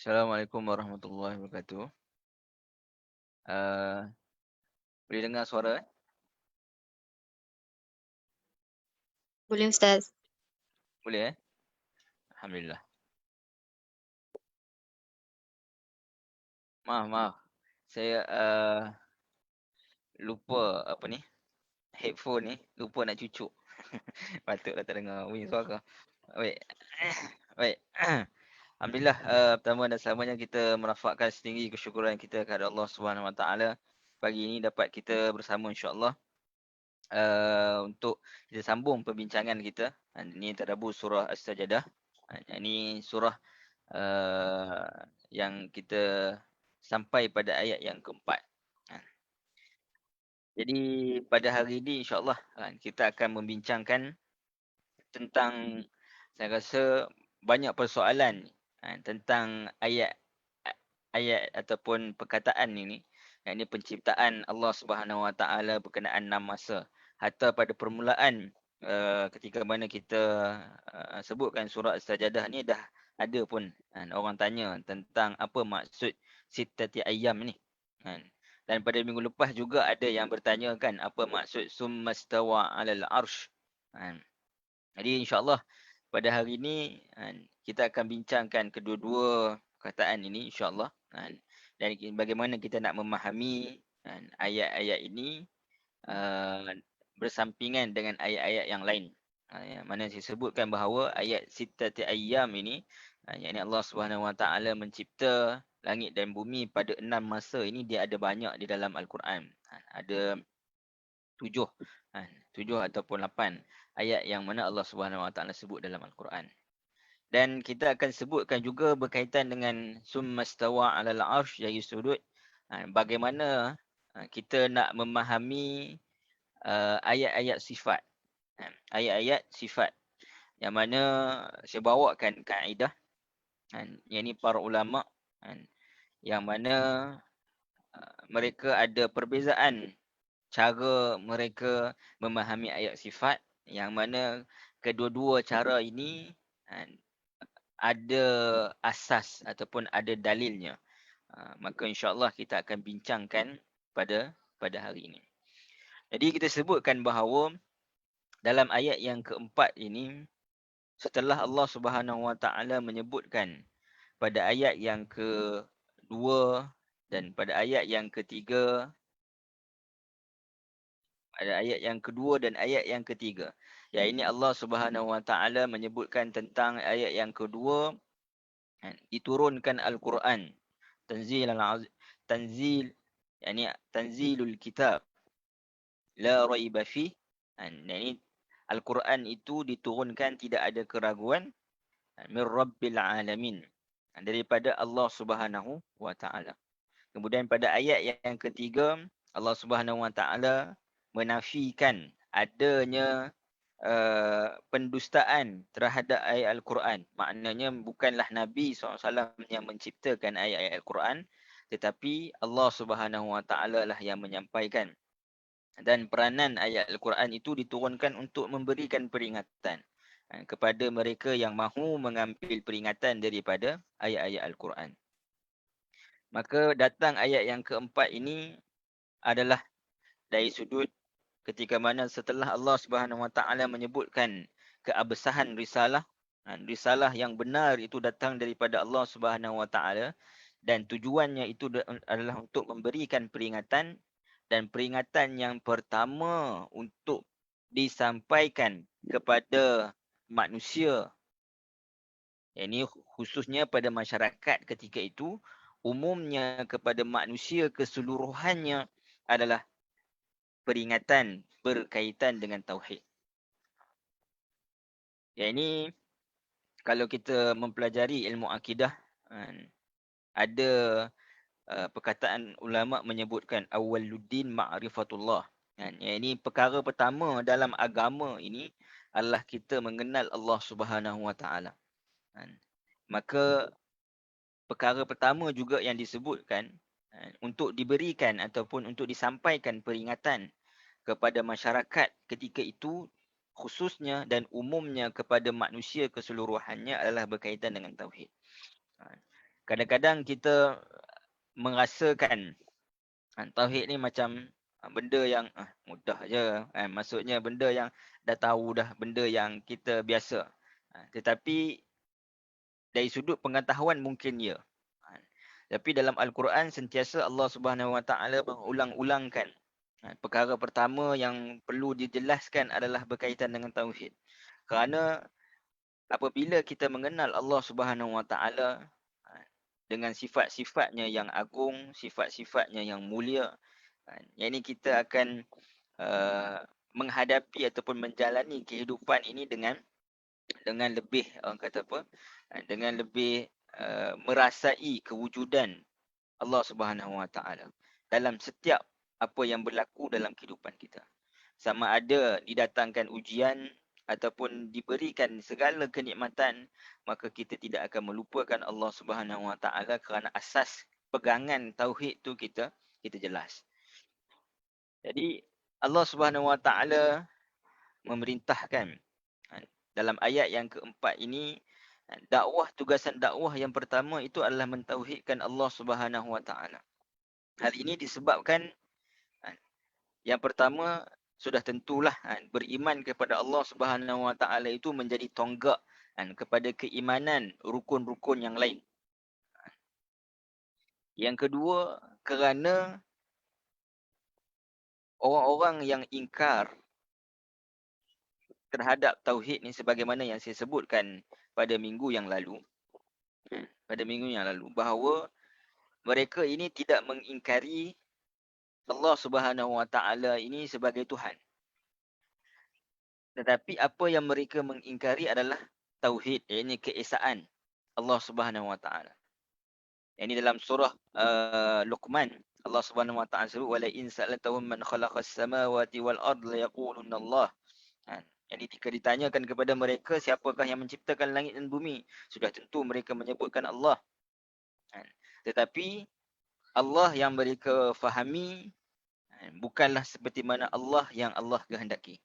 Assalamualaikum warahmatullahi wabarakatuh. Uh, Boleh dengar suara? Boleh Ustaz. Boleh eh? Alhamdulillah. Maaf. Saya lupa apa ni? Headphone ni lupa nak cucuk. Patutlah tak dengar bunyi suara. Baik. Baik. Alhamdulillah, pertama dan selamanya kita merafakkan setinggi kesyukuran kita kepada Allah Subhanahu Wa Taala. Pagi ini dapat kita bersama insya-Allah untuk kita sambung perbincangan kita. Ini tadabbur surah As-Sajdah. Ini surah yang kita sampai pada ayat yang keempat. Ha. Jadi pada hari ini insya-Allah kita akan membincangkan tentang, saya rasa banyak persoalan tentang ayat ataupun perkataan ini. Yang ini penciptaan Allah Subhanahu Wa Taala berkenaan 6 masa. Hatta pada permulaan ketika mana kita sebutkan surah As-Sajdah ni dah ada pun orang tanya tentang apa maksud sittati ayyam ni. Dan pada minggu lepas juga ada yang bertanya kan apa maksud summastawa 'alal arsh. Jadi insya-Allah pada hari ini kita akan bincangkan kedua-dua perkataan ini insya-Allah. Dan bagaimana kita nak memahami ayat-ayat ini bersampingan dengan ayat-ayat yang lain. Yang mana saya sebutkan bahawa ayat sittati ayyam ini, yakni Allah Subhanahu Wa Taala mencipta langit dan bumi pada 6 masa ini, dia ada banyak di dalam Al-Quran. Ada 7 ataupun 8 ayat yang mana Allah Subhanahu Wa Taala sebut dalam Al-Quran. Dan kita akan sebutkan juga berkaitan dengan summastawa 'alal arsh dari sudut bagaimana kita nak memahami ayat-ayat sifat. Ayat-ayat sifat yang mana saya bawakan kaedah yang ini para ulama yang mana mereka ada perbezaan cara mereka memahami ayat sifat, yang mana kedua-dua cara ini ada asas ataupun ada dalilnya. Maka insya-Allah kita akan bincangkan pada hari ini. Jadi kita sebutkan bahawa dalam ayat yang keempat ini, setelah Allah Subhanahu Wa Taala menyebutkan pada ayat yang kedua dan pada ayat yang ketiga, pada ayat yang kedua dan ayat yang ketiga, ya ini Allah Subhanahu Wa Taala menyebutkan tentang ayat yang kedua, diturunkan Al-Quran, tanzil, yakni tanzilul kitab la raiba fi. Ini Al-Quran itu diturunkan tidak ada keraguan, min rabbil alamin, daripada Allah Subhanahu Wa Taala. Kemudian pada ayat yang ketiga, Allah Subhanahu Wa Taala menafikan adanya pendustaan terhadap ayat Al-Quran. Maknanya bukanlah Nabi SAW yang menciptakan ayat-ayat Al-Quran, tetapi Allah Subhanahu Wa Taala lah yang menyampaikan. Dan peranan ayat Al-Quran itu diturunkan untuk memberikan peringatan kepada mereka yang mahu mengambil peringatan daripada ayat-ayat Al-Quran. Maka datang ayat yang keempat ini adalah dari sudut ketika mana setelah Allah Subhanahu Wa Taala menyebutkan keabsahan risalah, risalah yang benar itu datang daripada Allah Subhanahu Wa Taala, dan tujuannya itu adalah untuk memberikan peringatan, dan peringatan yang pertama untuk disampaikan kepada manusia, ini khususnya pada masyarakat ketika itu, umumnya kepada manusia keseluruhannya, adalah peringatan berkaitan dengan tauhid. Ya, ini kalau kita mempelajari ilmu akidah, ada perkataan ulama menyebutkan awwaluddin ma'rifatullah. Yang ini perkara pertama dalam agama ini adalah kita mengenal Allah Subhanahu Wa Taala. Maka perkara pertama juga yang disebutkan untuk diberikan ataupun untuk disampaikan peringatan kepada masyarakat ketika itu, khususnya dan umumnya kepada manusia keseluruhannya, adalah berkaitan dengan tauhid. kadang-kadang kita merasakan tauhid ni macam benda yang mudah je. Maksudnya benda yang dah tahu dah, benda yang kita biasa. Tetapi dari sudut pengetahuan mungkin ya. Tapi dalam Al-Quran sentiasa Allah Subhanahu Wa Taala mengulang-ulangkan. Perkara pertama yang perlu dijelaskan adalah berkaitan dengan tauhid. Kerana apabila kita mengenal Allah Subhanahu Wa Taala dengan sifat-sifatnya yang agung, sifat-sifatnya yang mulia, yang ini kita akan menghadapi ataupun menjalani kehidupan ini dengan lebih orang kata apa? Dengan lebih merasai kewujudan Allah Subhanahu Wa Taala dalam setiap apa yang berlaku dalam kehidupan kita. Sama ada didatangkan ujian ataupun diberikan segala kenikmatan, maka kita tidak akan melupakan Allah Subhanahu Wa Taala kerana asas pegangan tauhid tu kita jelas. Jadi Allah Subhanahu Wa Taala memerintahkan dalam ayat yang keempat ini, tugasan dakwah yang pertama itu adalah mentauhidkan Allah Subhanahu Wa Taala. Hal ini disebabkan yang pertama sudah tentulah beriman kepada Allah Subhanahu Wa Taala itu menjadi tonggak kepada keimanan rukun-rukun yang lain. Yang kedua, kerana orang-orang yang ingkar terhadap tauhid ni sebagaimana yang saya sebutkan pada minggu yang lalu, bahawa mereka ini tidak mengingkari Allah Subhanahu Wa Taala ini sebagai Tuhan. Tetapi apa yang mereka mengingkari adalah tauhid, iaitu keesaan Allah Subhanahu Wa Taala. Ini dalam surah Luqman, Allah Subhanahu Wa Taala sebut wala in sa'altahum man khalaqas samawati wal ardh la yaqulunna Allah. Jadi jika ditanyakan kepada mereka siapakah yang menciptakan langit dan bumi, sudah tentu mereka menyebutkan Allah. Tetapi Allah yang mereka fahami bukanlah seperti mana Allah yang Allah kehendaki.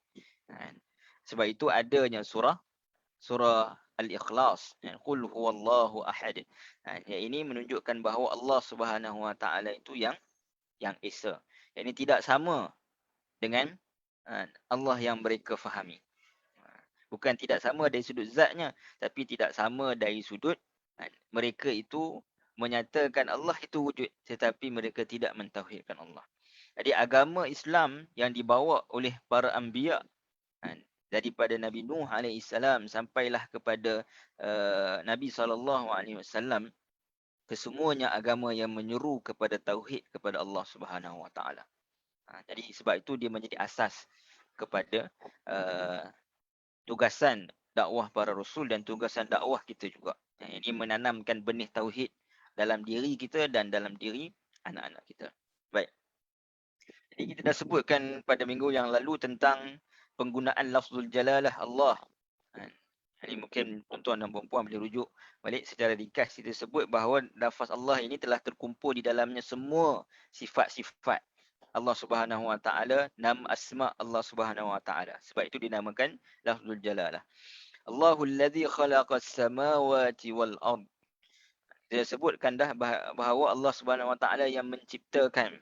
Sebab itu adanya surah Al-Ikhlas, qul huwallahu ahad. Yang ini menunjukkan bahawa Allah Subhanahu Wa Taala itu yang esa. Yang ini tidak sama dengan Allah yang mereka fahami. Bukan tidak sama dari sudut zatnya, tapi tidak sama dari sudut mereka itu menyatakan Allah itu wujud, tetapi mereka tidak mentauhidkan Allah. Jadi agama Islam yang dibawa oleh para anbiya daripada Nabi Nuh AS sampailah kepada Nabi SAW, kesemuanya agama yang menyeru kepada tauhid kepada Allah Subhanahu Wa Taala. Jadi sebab itu dia menjadi asas kepada tugasan dakwah para rasul dan tugasan dakwah kita juga. Ini menanamkan benih tauhid dalam diri kita dan dalam diri anak-anak kita. Baik. Jadi kita dah sebutkan pada minggu yang lalu tentang penggunaan lafzul jalalah Allah. Ini mungkin tuan-tuan dan puan-puan boleh rujuk balik secara ringkas. Kita sebut bahawa lafaz Allah ini telah terkumpul di dalamnya semua sifat-sifat Allah Subhanahu Wa Taala, nama asma Allah Subhanahu Wa Taala. Sebab itu dinamakan lafzul jalalah. Allahul ladzi khalaqas samawati wal ard. Dia sebutkan dah bahawa Allah Subhanahu Wa Taala yang menciptakan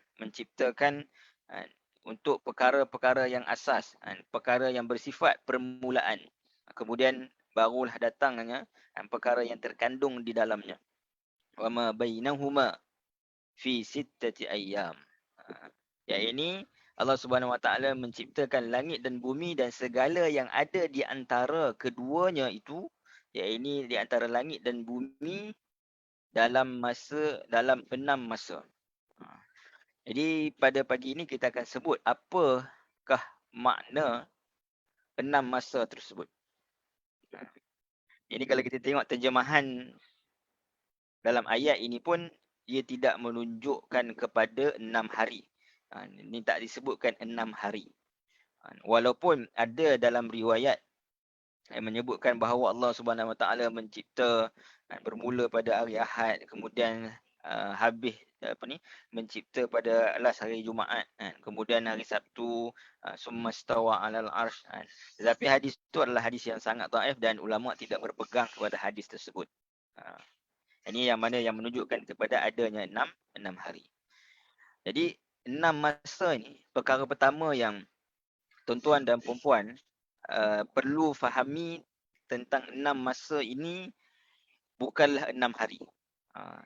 untuk perkara-perkara yang asas, perkara yang bersifat permulaan. Kemudian barulah datangnya perkara yang terkandung di dalamnya. Wa ma bainahuma fi sittati ayyam. Yang ini Allah Subhanahu Wa Taala menciptakan langit dan bumi dan segala yang ada di antara keduanya itu, iaitu di antara langit dan bumi dalam 6 masa. Jadi pada pagi ini kita akan sebut apakah makna 6 masa tersebut. Jadi kalau kita tengok terjemahan dalam ayat ini pun, ia tidak menunjukkan kepada 6 hari. Ini tak disebutkan 6 hari. Walaupun ada dalam riwayat yang menyebutkan bahawa Allah Subhanahu Wa Taala mencipta bermula pada hari Ahad, kemudian habis mencipta pada last hari Jumaat, kemudian hari Sabtu summa stawa alal arsh. Tetapi hadis itu adalah hadis yang sangat dhaif dan ulama tidak berpegang kepada hadis tersebut. Ini yang mana yang menunjukkan kepada adanya 6 hari. Jadi 6 masa ni, perkara pertama yang tuan-tuan dan puan-puan perlu fahami tentang 6 masa ini bukanlah 6 hari.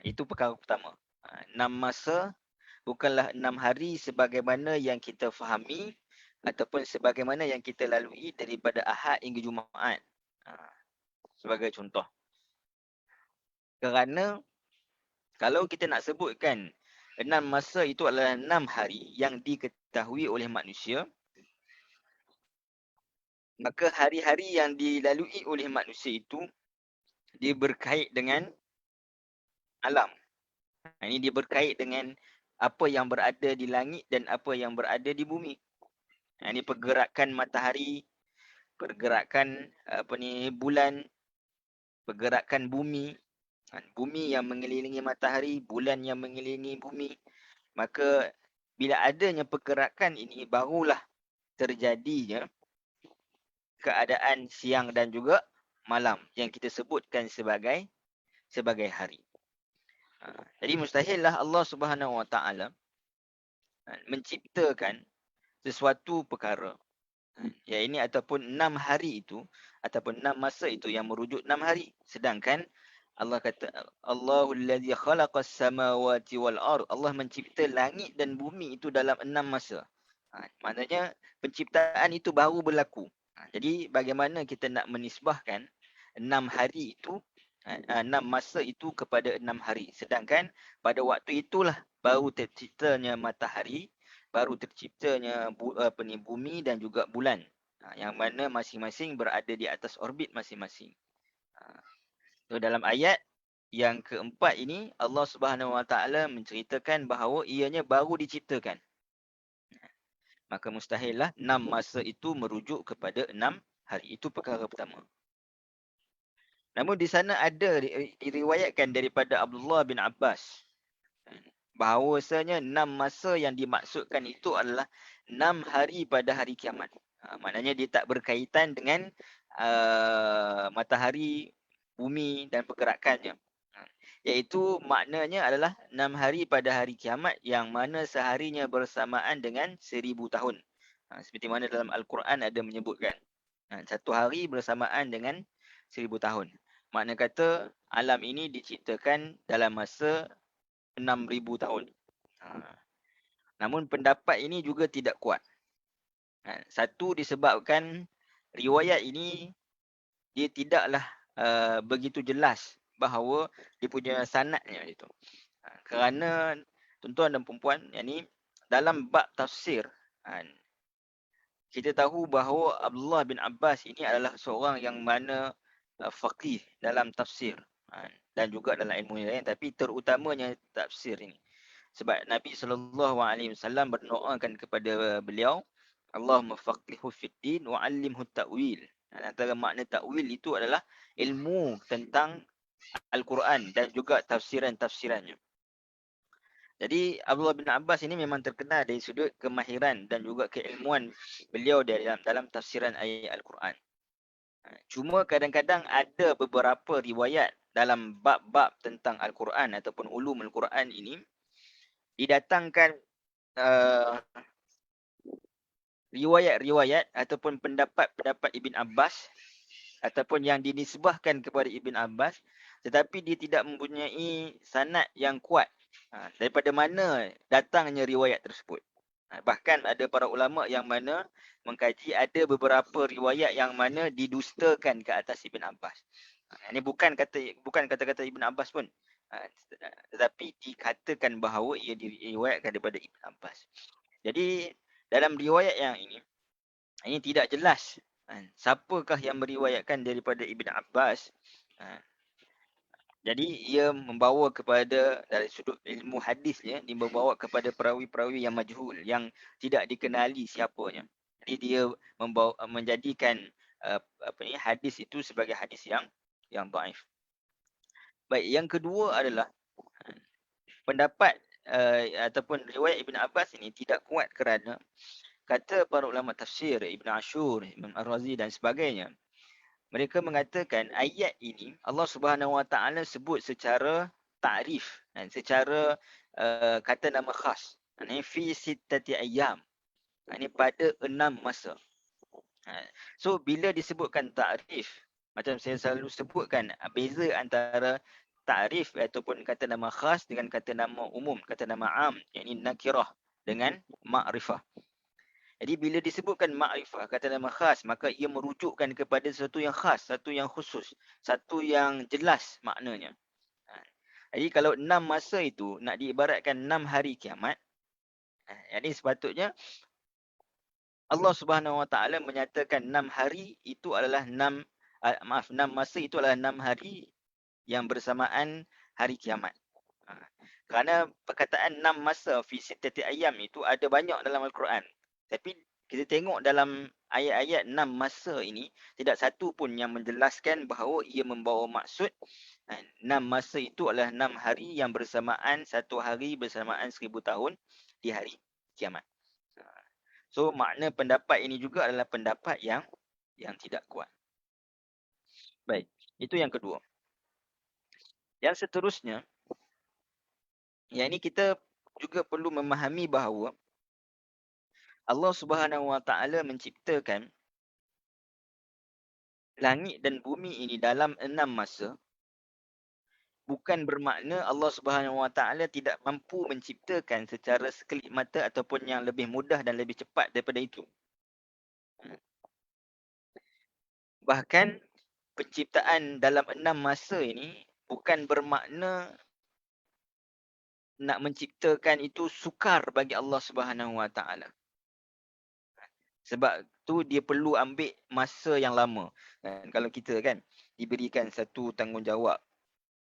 Itu perkara pertama. 6 masa bukanlah 6 hari sebagaimana yang kita fahami ataupun sebagaimana yang kita lalui daripada Ahad hingga Jumaat. Sebagai contoh. Kerana kalau kita nak sebutkan 6 masa itu adalah 6 hari yang diketahui oleh manusia, maka hari-hari yang dilalui oleh manusia itu dia berkait dengan alam. Ini dia berkait dengan apa yang berada di langit dan apa yang berada di bumi. Ini pergerakan matahari, pergerakan bulan, pergerakan bumi. Bumi yang mengelilingi matahari, bulan yang mengelilingi bumi. Maka bila adanya pergerakan ini barulah terjadinya keadaan siang dan juga malam yang kita sebutkan sebagai hari. Jadi mustahillah Allah Subhanahu Wa Taala menciptakan sesuatu perkara ya ini ataupun 6 hari itu ataupun 6 masa itu yang merujuk 6 hari, sedangkan Allah kata Allahul ladzi khalaqas samawati wal ard, Allah mencipta langit dan bumi itu dalam 6 masa. Maknanya penciptaan itu baru berlaku. Jadi bagaimana kita nak menisbahkan 6 hari itu 6 masa itu kepada 6 hari, sedangkan pada waktu itulah baru terciptanya matahari, baru terciptanya bumi dan juga bulan, yang mana masing-masing berada di atas orbit masing-masing. So dalam ayat yang keempat ini Allah Subhanahu Wa Taala menceritakan bahawa ianya baru diciptakan. Maka mustahillah 6 masa itu merujuk kepada 6 hari. Itu perkara pertama. Namun di sana ada diriwayatkan daripada Abdullah bin Abbas bahawasanya 6 masa yang dimaksudkan itu adalah 6 hari pada hari kiamat. Maknanya dia tak berkaitan dengan matahari, bumi dan pergerakannya. Iaitu maknanya adalah 6 hari pada hari kiamat yang mana seharinya bersamaan dengan 1000 tahun. Seperti mana dalam Al-Quran ada menyebutkan. Satu hari bersamaan dengan 1000 tahun. Makna kata alam ini diciptakan dalam masa 6000 tahun. Namun pendapat ini juga tidak kuat. Satu disebabkan riwayat ini dia tidaklah begitu jelas bahawa dia punya sanadnya itu. Kerana tuan-tuan dan puan-puan, yakni dalam bab tafsir, kita tahu bahawa Abdullah bin Abbas ini adalah seorang yang mana faqih dalam tafsir dan juga dalam ilmu yang lain, tapi terutamanya tafsir ini. Sebab Nabi SAW berdoakan kepada beliau, Allahumma faqihhu fid din wa 'allimhu ta'wil. Antara makna ta'wil itu adalah ilmu tentang Al-Quran dan juga tafsiran-tafsirannya. Jadi Abdullah bin Abbas ini memang terkenal dari sudut kemahiran dan juga keilmuan beliau dalam tafsiran ayat Al-Quran. Cuma kadang-kadang ada beberapa riwayat dalam bab-bab tentang Al-Quran ataupun ulum Al-Quran ini didatangkan riwayat-riwayat ataupun pendapat-pendapat Ibn Abbas ataupun yang dinisbahkan kepada Ibn Abbas, tetapi dia tidak mempunyai sanad yang kuat daripada mana datangnya riwayat tersebut. Bahkan ada para ulama yang mana mengkaji ada beberapa riwayat yang mana didustakan ke atas Ibn Abbas. Ini bukan kata-kata Ibn Abbas pun, tetapi dikatakan bahawa ia diriwayatkan daripada Ibn Abbas. Jadi dalam riwayat yang ini tidak jelas siapakah yang meriwayatkan daripada Ibn Abbas. Jadi ia membawa kepada dari sudut ilmu hadisnya, dia membawa kepada perawi-perawi yang majhul, yang tidak dikenali siapanya. Jadi dia menjadikan hadis itu sebagai hadis yang dhaif. Baik, yang kedua adalah pendapat ataupun riwayat Ibn Abbas ini tidak kuat kerana kata para ulama tafsir, Ibn Ashur, Imam Ar-Razi dan sebagainya, Mereka mengatakan ayat ini Allah Subhanahu Wa Taala sebut secara takrif, secara kata nama khas. Ini fi sittati ayyam. Ini pada 6 masa. So bila disebutkan takrif, macam saya selalu sebutkan, beza antara takrif ataupun kata nama khas dengan kata nama umum, kata nama am, yakni nakirah dengan ma'rifah. Jadi bila disebutkan ma'rifah, kata nama khas, maka ia merujukkan kepada sesuatu yang khas, satu yang khusus, satu yang jelas maknanya. Jadi kalau 6 masa itu nak diibaratkan 6 hari kiamat, jadi sepatutnya Allah Subhanahu Wa Taala menyatakan 6 hari itu adalah 6 masa itu adalah 6 hari yang bersamaan hari kiamat. Kerana perkataan 6 masa fi sittati ayyam itu ada banyak dalam Al-Quran. Tapi kita tengok dalam ayat-ayat 6 masa ini, tidak satu pun yang menjelaskan bahawa ia membawa maksud 6 masa itu adalah 6 hari yang bersamaan, satu hari bersamaan 1000 tahun di hari kiamat. So makna pendapat ini juga adalah pendapat yang tidak kuat. Baik, itu yang kedua. Yang seterusnya, yang ini kita juga perlu memahami bahawa Allah Subhanahu Wa Taala menciptakan langit dan bumi ini dalam 6 masa, bukan bermakna Allah Subhanahu Wa Taala tidak mampu menciptakan secara sekelip mata ataupun yang lebih mudah dan lebih cepat daripada itu. Bahkan penciptaan dalam 6 masa ini bukan bermakna nak menciptakan itu sukar bagi Allah Subhanahu Wa Taala. Sebab tu dia perlu ambil masa yang lama. Dan kalau kita kan diberikan satu tanggungjawab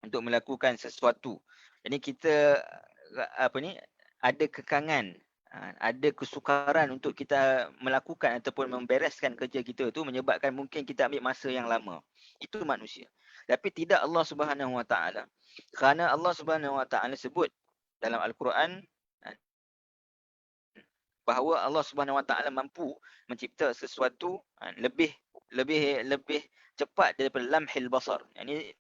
untuk melakukan sesuatu, jadi kita ada kekangan, ada kesukaran untuk kita melakukan ataupun membereskan kerja kita tu, menyebabkan mungkin kita ambil masa yang lama. Itu manusia. Tapi tidak Allah Subhanahu Wa Taala. Kerana Allah Subhanahu Wa Taala sebut dalam Al-Quran bahawa Allah Subhanahu Wa Taala mampu mencipta sesuatu lebih cepat daripada lamhil basar. Yani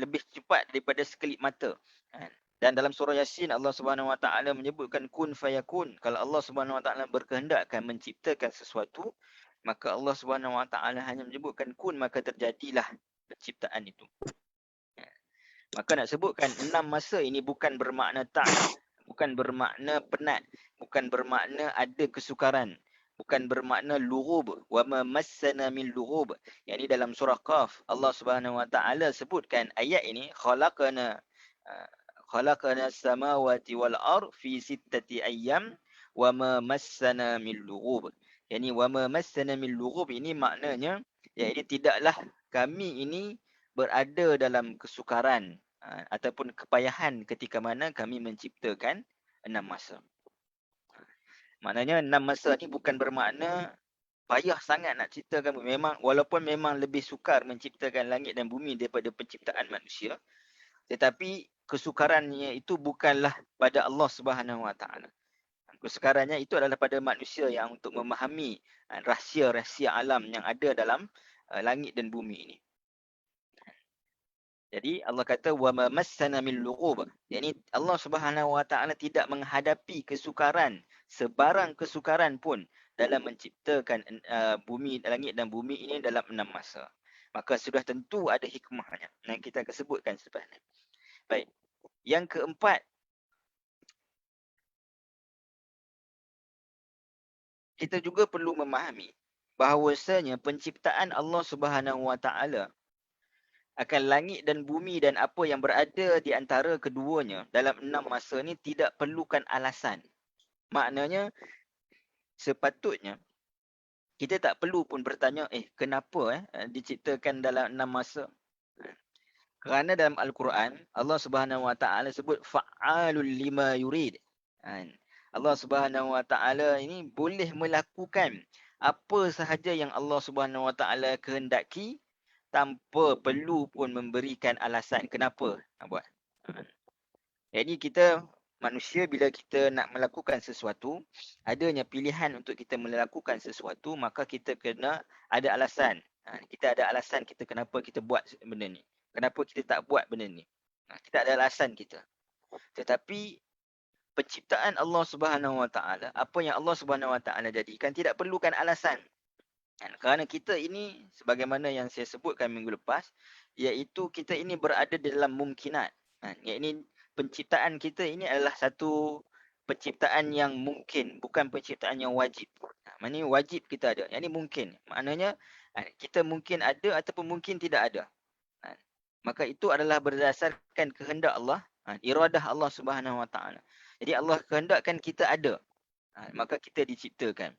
lebih cepat daripada sekelip mata. Dan dalam surah Yasin Allah Subhanahu Wa Taala menyebutkan kun fayakun. Kalau Allah Subhanahu Wa Taala berkehendak akan menciptakan sesuatu, maka Allah Subhanahu Wa Taala hanya menyebutkan kun, maka terjadilah penciptaan itu. Maka nak sebutkan 6 masa ini bukan bermakna bukan bermakna penat, bukan bermakna ada kesukaran, bukan bermakna lughub, wa ma massana min lughub. Yani dalam surah Qaf Allah Subhanahu Wa Taala sebutkan ayat ini, khalaqana samawati wal ard fi sittati ayyam wa ma massana min lughub. Yani wa ma massana min lughub ini maknanya iaitu tidaklah kami ini berada dalam kesukaran ataupun kepayahan ketika mana kami menciptakan 6 masa. Maknanya 6 masa ni bukan bermakna payah sangat nak ciptakan. Walaupun memang lebih sukar menciptakan langit dan bumi daripada penciptaan manusia, tetapi kesukarannya itu bukanlah pada Allah Subhanahu Wa Taala. Kesukarannya itu adalah pada manusia yang untuk memahami rahsia-rahsia alam yang ada dalam langit dan bumi ini. Jadi Allah kata wa ma massana min lughub. Yani Allah Subhanahu Wa Taala tidak menghadapi kesukaran, sebarang kesukaran pun dalam menciptakan bumi, langit dan bumi ini dalam 6 masa. Maka sudah tentu ada hikmahnya yang kita akan sebutkan selepas ini. Baik. Yang keempat, kita juga perlu memahami bahawasanya penciptaan Allah Subhanahu Wa Taala akan langit dan bumi dan apa yang berada di antara keduanya dalam 6 masa ni tidak perlukan alasan. Maknanya sepatutnya kita tak perlu pun bertanya kenapa diciptakan dalam 6 masa. Kerana dalam Al-Quran Allah Subhanahu Wa Taala sebut fa'alul lima yurid. Allah Subhanahu Wa Taala ini boleh melakukan apa sahaja yang Allah Subhanahu Wa Taala kehendaki tanpa perlu pun memberikan alasan kenapa nak buat. Jadi kita manusia bila kita nak melakukan sesuatu, adanya pilihan untuk kita melakukan sesuatu, maka kita kena ada alasan. Kita ada alasan kita kenapa kita buat benda ni. Kenapa kita tak buat benda ni. Kita ada alasan kita. Tetapi penciptaan Allah Subhanahu Wa Taala, apa yang Allah Subhanahu Wa Taala jadikan tidak perlukan alasan. Kerana kita ini sebagaimana yang saya sebutkan minggu lepas, iaitu kita ini berada di dalam mumkinat. Iaitu penciptaan kita ini adalah satu penciptaan yang mungkin, bukan penciptaan yang wajib. Maknanya wajib kita ada. Yang ini mungkin. Maknanya kita mungkin ada ataupun mungkin tidak ada. Maka itu adalah berdasarkan kehendak Allah, iradah Allah Subhanahu Wa Taala. Jadi Allah kehendakkan kita ada, maka kita diciptakan.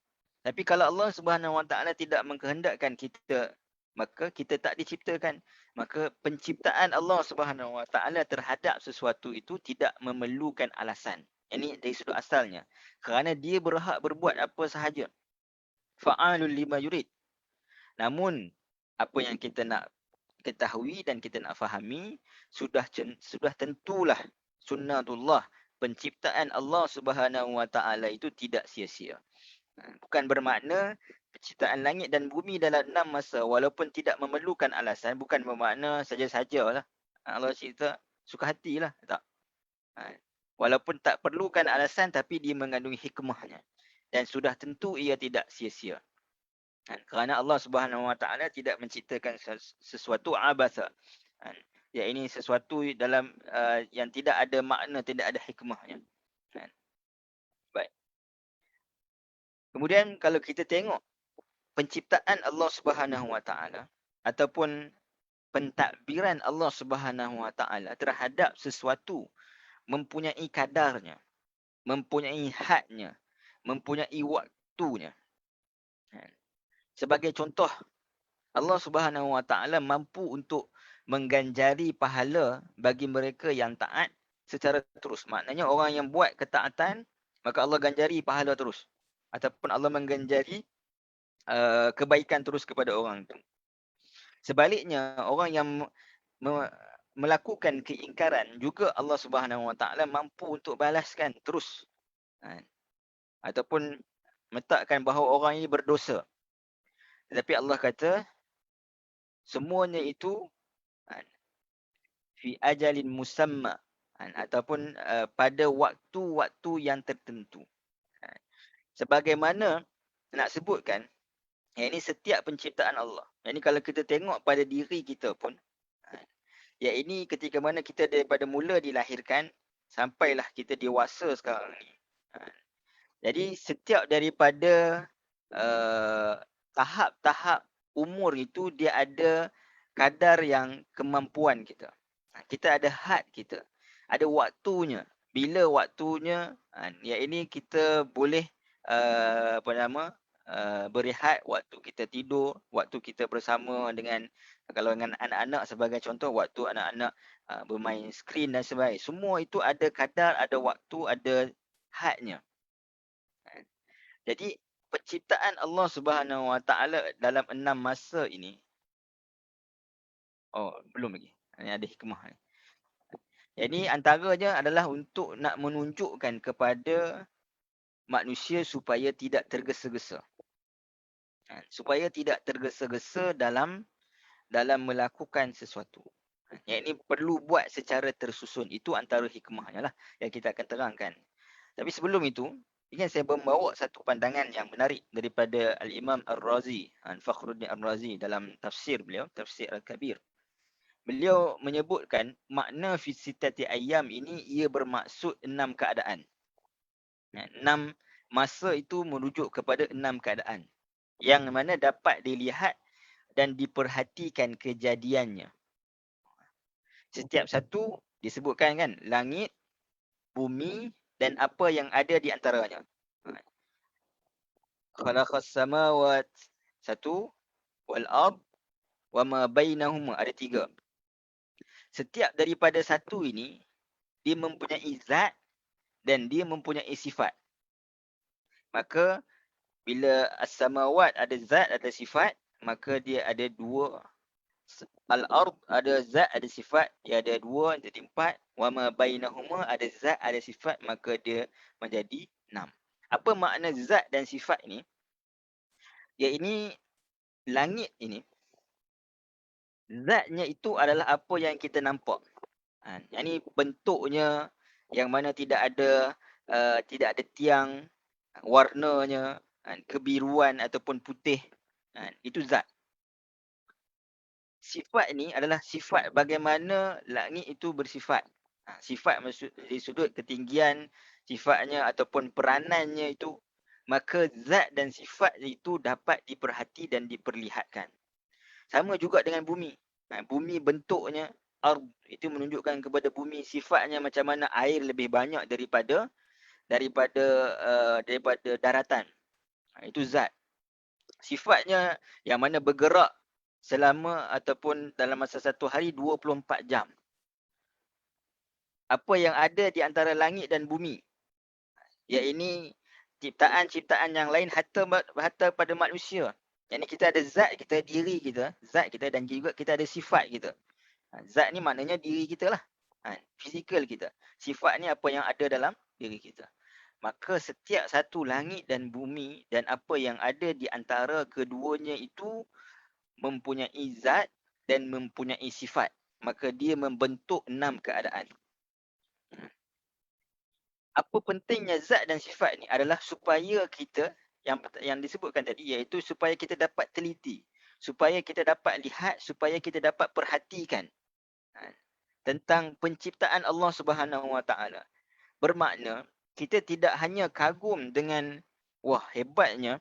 Tapi kalau Allah Subhanahu Wa Taala tidak mengkehendakkan kita, maka kita tak diciptakan. Maka penciptaan Allah Subhanahu Wa Taala terhadap sesuatu itu tidak memerlukan alasan. Ini dari sudut asalnya. Kerana dia berhak berbuat apa sahaja. Fa'alul lima yurid. Namun apa yang kita nak ketahui dan kita nak fahami, sudah tentulah sunnatullah, penciptaan Allah Subhanahu Wa Taala itu tidak sia-sia. Bukan bermakna penciptaan langit dan bumi dalam 6 masa walaupun tidak memerlukan alasan, bukan bermakna saja-sajalah Allah cipta suka hatilah, tak. Walaupun tak perlukan alasan tapi dia mengandungi hikmahnya dan sudah tentu ia tidak sia-sia. Kerana Allah Subhanahu Wa Taala tidak menciptakan sesuatu abasa. Ya, ini sesuatu dalam yang tidak ada makna, tidak ada hikmahnya. Baik. Kemudian kalau kita tengok penciptaan Allah Subhanahu Wa Taala ataupun pentadbiran Allah Subhanahu Wa Taala terhadap sesuatu mempunyai kadarnya, mempunyai hadnya, mempunyai waktunya. Sebagai contoh, Allah Subhanahu Wa Taala mampu untuk mengganjari pahala bagi mereka yang taat secara terus. Maknanya orang yang buat ketaatan, maka Allah ganjari pahala terus. Ataupun Allah mengganjari kebaikan terus kepada orang itu. Sebaliknya, orang yang melakukan keingkaran juga Allah Subhanahu Wa Taala mampu untuk balaskan terus. Ataupun meletakkan bahawa orang ini berdosa. Tetapi Allah kata semuanya itu fi ajalin musamma, ataupun pada waktu-waktu yang tertentu. Sebagaimana nak sebutkan, ini setiap penciptaan Allah. Ini kalau kita tengok pada diri kita pun, ini ketika mana kita daripada mula dilahirkan sampailah kita dewasa sekarang ni. Jadi setiap daripada tahap-tahap umur itu dia ada kadar yang kemampuan kita. Kita ada had kita. Ada waktunya. Bila waktunya, ini kita boleh berehat, waktu kita tidur, waktu kita bersama dengan, kalau dengan anak-anak sebagai contoh, waktu anak-anak bermain skrin dan sebagainya. Semua itu ada kadar, ada waktu, ada hadnya. Jadi penciptaan Allah Subhanahu Wa Taala dalam 6 masa ini, belum lagi. Ini ada hikmah ni. Jadi antaranya adalah untuk nak menunjukkan kepada manusia supaya tidak tergesa-gesa. Supaya tidak tergesa-gesa dalam melakukan sesuatu. Yang ini perlu buat secara tersusun. Itu antara hikmahnya lah yang kita akan terangkan. Tapi sebelum itu, ingin saya membawa satu pandangan yang menarik daripada Al-Imam Ar-Razi, Fakhruddin Ar-Razi dalam tafsir beliau, Tafsir Al-Kabir. Beliau menyebutkan makna fi sittati ayyam ini ia bermaksud 6 keadaan. 6 masa itu merujuk kepada 6 keadaan yang mana dapat dilihat dan diperhatikan kejadiannya. Setiap satu disebutkan kan, langit, bumi dan apa yang ada di antaranya. Khalaqas samawat, satu, wal ard wa ma bainahuma, ada 3. Setiap daripada satu ini dia mempunyai zat dan dia mempunyai sifat. Maka bila as-samawat ada zat, ada sifat, maka dia ada 2. Al-ard ada zat, ada sifat, dia ada 2, jadi 4. Wa ma bainahuma ada zat, ada sifat, maka dia menjadi 6. Apa makna zat dan sifat ini? Ya, ini langit ini Zatnya itu adalah apa yang kita nampak. Yang ni bentuknya yang mana tidak ada tiang, warnanya, kebiruan ataupun putih. Itu zat. Sifat ni adalah sifat bagaimana langit itu bersifat. Sifat dari sudut ketinggian sifatnya ataupun peranannya itu, maka zat dan sifat itu dapat diperhati dan diperlihatkan. Sama juga dengan bumi. Bumi bentuknya, ard, itu menunjukkan kepada bumi sifatnya macam mana air lebih banyak daripada daratan. Itu zat. Sifatnya yang mana bergerak selama ataupun dalam masa satu hari 24 jam. Apa yang ada di antara langit dan bumi, iaitu ciptaan-ciptaan yang lain hatta pada manusia. Yang ni kita ada zat kita, diri kita, zat kita dan juga kita ada sifat kita. Zat ni maknanya diri kita lah. Fizikal kita. Sifat ni apa yang ada dalam diri kita. Maka setiap satu langit dan bumi dan apa yang ada di antara keduanya itu mempunyai zat dan mempunyai sifat. Maka dia membentuk 6 keadaan. Apa pentingnya zat dan sifat ni adalah supaya kita, yang disebutkan tadi, iaitu supaya kita dapat teliti, supaya kita dapat lihat, supaya kita dapat perhatikan tentang penciptaan Allah Subhanahu Wa Taala. Bermakna kita tidak hanya kagum dengan wah hebatnya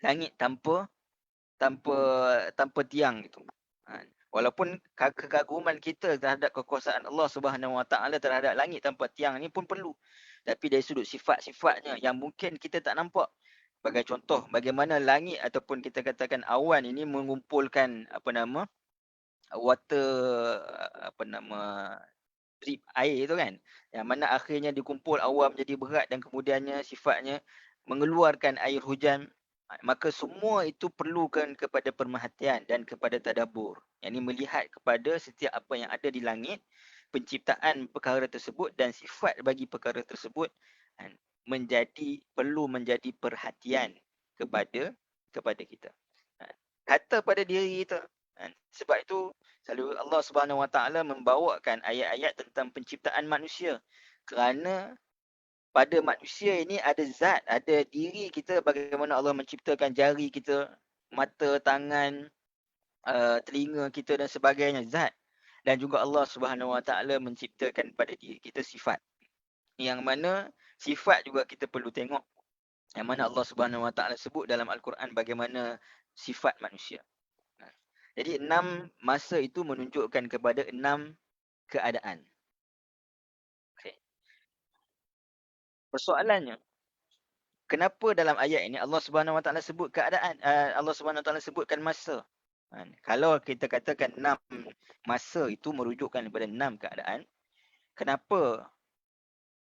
langit tanpa tiang gitu. Walaupun kekaguman kita terhadap kekuasaan Allah Subhanahu Wa Taala terhadap langit tanpa tiang ni pun perlu. Tapi dari sudut sifat-sifatnya yang mungkin kita tak nampak. Sebagai contoh, bagaimana langit ataupun kita katakan awan ini mengumpulkan water, drip air tu kan, yang mana akhirnya dikumpul awan menjadi berat dan kemudiannya sifatnya mengeluarkan air hujan. Maka semua itu perlukan kepada perhatian dan kepada tadabbur, yang ini melihat kepada setiap apa yang ada di langit, penciptaan perkara tersebut dan sifat bagi perkara tersebut perlu menjadi perhatian kepada kita. Kata pada diri kita. Sebab itu selalu Allah Subhanahu Wa Taala membawakan ayat-ayat tentang penciptaan manusia. Kerana pada manusia ini ada zat, ada diri kita, bagaimana Allah menciptakan jari kita, mata, tangan, telinga kita dan sebagainya, zat. Dan juga Allah Subhanahu Wa Taala menciptakan pada diri kita sifat. Yang mana sifat juga kita perlu tengok. Yang mana Allah Subhanahu Wa Taala sebut dalam Al-Quran bagaimana sifat manusia. Jadi 6 masa itu menunjukkan kepada 6 keadaan. Okay. Persoalannya, kenapa dalam ayat ini Allah Subhanahu Wa Taala sebut keadaan, Allah Subhanahu Wa Taala sebutkan masa? Kalau kita katakan 6 masa itu merujukkan kepada 6 keadaan, kenapa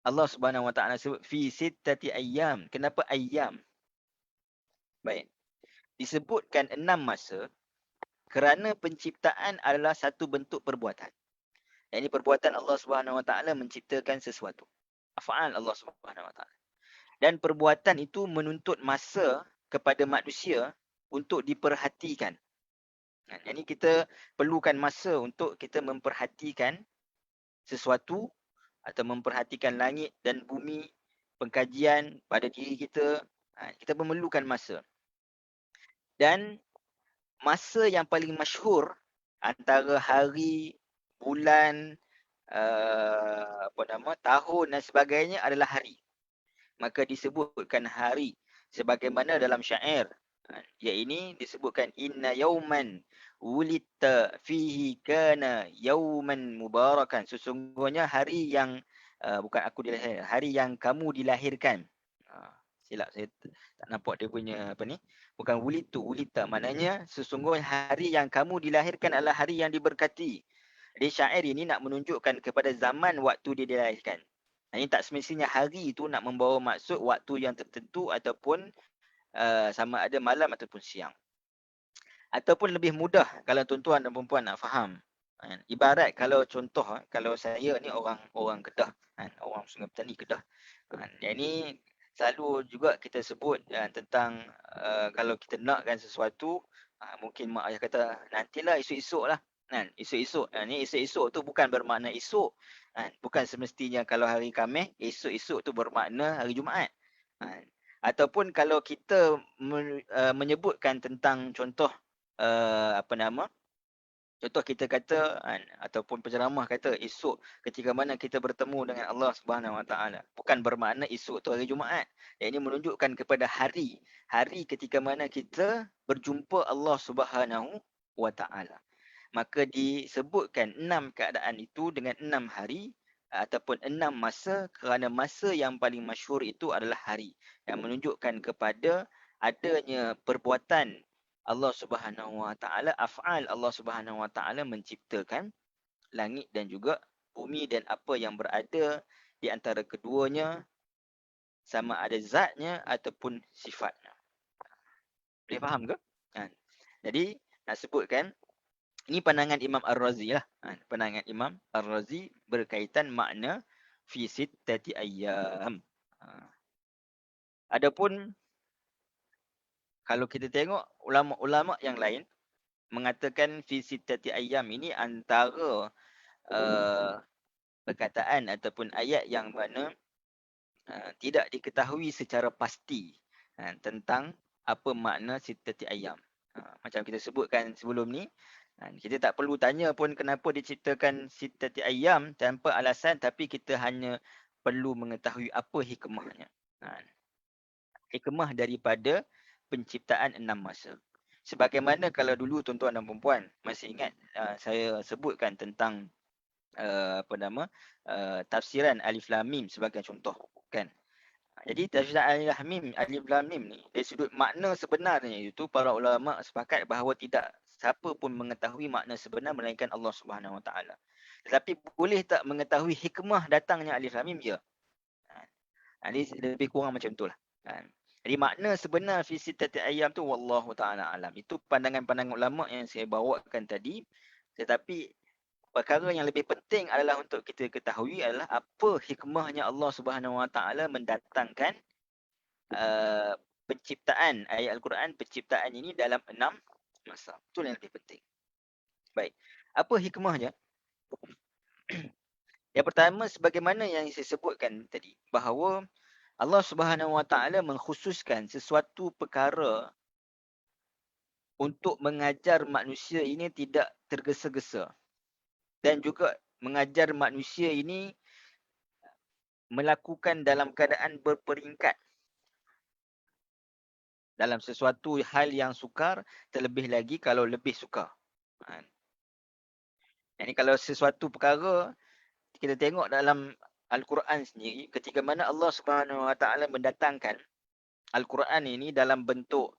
Allah Subhanahu Wa Taala sebut fi sittati ayyam? Kenapa ayyam? Baik. Disebutkan 6 masa kerana penciptaan adalah satu bentuk perbuatan. Ini perbuatan Allah Subhanahu Wa Taala menciptakan sesuatu. Af'al Allah Subhanahu Wa Taala. Dan perbuatan itu menuntut masa kepada manusia untuk diperhatikan. Jadi kita perlukan masa untuk kita memperhatikan sesuatu atau memperhatikan langit dan bumi, pengkajian pada diri kita. Kita memerlukan masa. Dan masa yang paling masyhur antara hari, bulan, tahun dan sebagainya adalah hari. Maka disebutkan hari sebagaimana dalam syair, iaitu disebutkan inna yauman wulidta fihi kana yauman mubarakan. Sesungguhnya hari yang bukan aku dilahirkan, hari yang kamu dilahirkan. Silap saya tak nampak dia punya bukan wulidta, maknanya sesungguhnya hari yang kamu dilahirkan adalah hari yang diberkati. Jadi syair ini nak menunjukkan kepada zaman waktu dia dilahirkan. Ini tak semestinya hari itu nak membawa maksud waktu yang tertentu ataupun sama ada malam ataupun siang. Ataupun lebih mudah kalau tuan-tuan dan puan-puan nak faham. Ibarat kalau contoh, kalau saya ni orang Kedah, orang Sungai Petani Kedah. Yang selalu juga kita sebut tentang kalau kita nakkan sesuatu, mungkin mak ayah kata nantilah esok-esok lah. Kan? Esok-esok. Ni esok-esok tu bukan bermakna esok. Kan? Bukan semestinya kalau hari Khamis, esok-esok tu bermakna hari Jumaat. Kan? Ataupun kalau kita menyebutkan tentang contoh apa nama? Contoh kita kata ataupun penceramah kata esok ketika mana kita bertemu dengan Allah Subhanahu Wa Taala. Bukan bermakna esok tu hari Jumaat. Yang ini menunjukkan kepada hari. Hari ketika mana kita berjumpa Allah Subhanahu Wa Taala. Maka disebutkan 6 keadaan itu dengan 6 hari ataupun 6 masa kerana masa yang paling masyhur itu adalah hari. Yang menunjukkan kepada adanya perbuatan Allah Subhanahu Wa Taala, af'al Allah Subhanahu Wa Taala menciptakan langit dan juga bumi dan apa yang berada di antara keduanya sama ada zatnya ataupun sifatnya. Boleh faham ke? Kan? Jadi nak sebutkan ini pandangan Imam Ar-Razi lah. Pandangan Imam Ar-Razi berkaitan makna fi sittati ayyam. Adapun kalau kita tengok ulama-ulama yang lain mengatakan fi sittati ayyam ini antara perkataan ataupun ayat yang mana tidak diketahui secara pasti tentang apa makna sittati ayyam. Macam kita sebutkan sebelum ni, kita tak perlu tanya pun kenapa diciptakan sittati ayyam tanpa alasan, tapi kita hanya perlu mengetahui apa hikmahnya. Hikmah daripada penciptaan 6 masa. Sebagaimana kalau dulu tuan-tuan dan puan masih ingat saya sebutkan tentang tafsiran Alif Lam Mim sebagai contoh, kan? Jadi tafsiran Alif Lam Mim ni dari sudut makna sebenarnya itu para ulama sepakat bahawa tidak siapa pun mengetahui makna sebenar melainkan Allah Subhanahu Wa Taala. Tetapi boleh tak mengetahui hikmah datangnya Alif Lam Mim? Ya. Jadi lebih kurang macam itulah. Jadi makna sebenar fi sittati ayyam tu wallahu taala alam. Itu pandangan-pandangan ulama yang saya bawakan tadi. Tetapi perkara yang lebih penting adalah untuk kita ketahui adalah apa hikmahnya Allah Subhanahu Wa Taala mendatangkan penciptaan ayat Al-Quran, penciptaan ini dalam 6 masa. Itu yang lebih penting. Baik. Apa hikmahnya? Yang pertama sebagaimana yang saya sebutkan tadi bahawa Allah Subhanahu Wa Taala mengkhususkan sesuatu perkara untuk mengajar manusia ini tidak tergesa-gesa dan juga mengajar manusia ini melakukan dalam keadaan berperingkat dalam sesuatu hal yang sukar, terlebih lagi kalau lebih sukar. Jadi kalau sesuatu perkara kita tengok dalam Al-Quran sendiri, ketika mana Allah Subhanahu Wa Taala mendatangkan Al-Quran ini dalam bentuk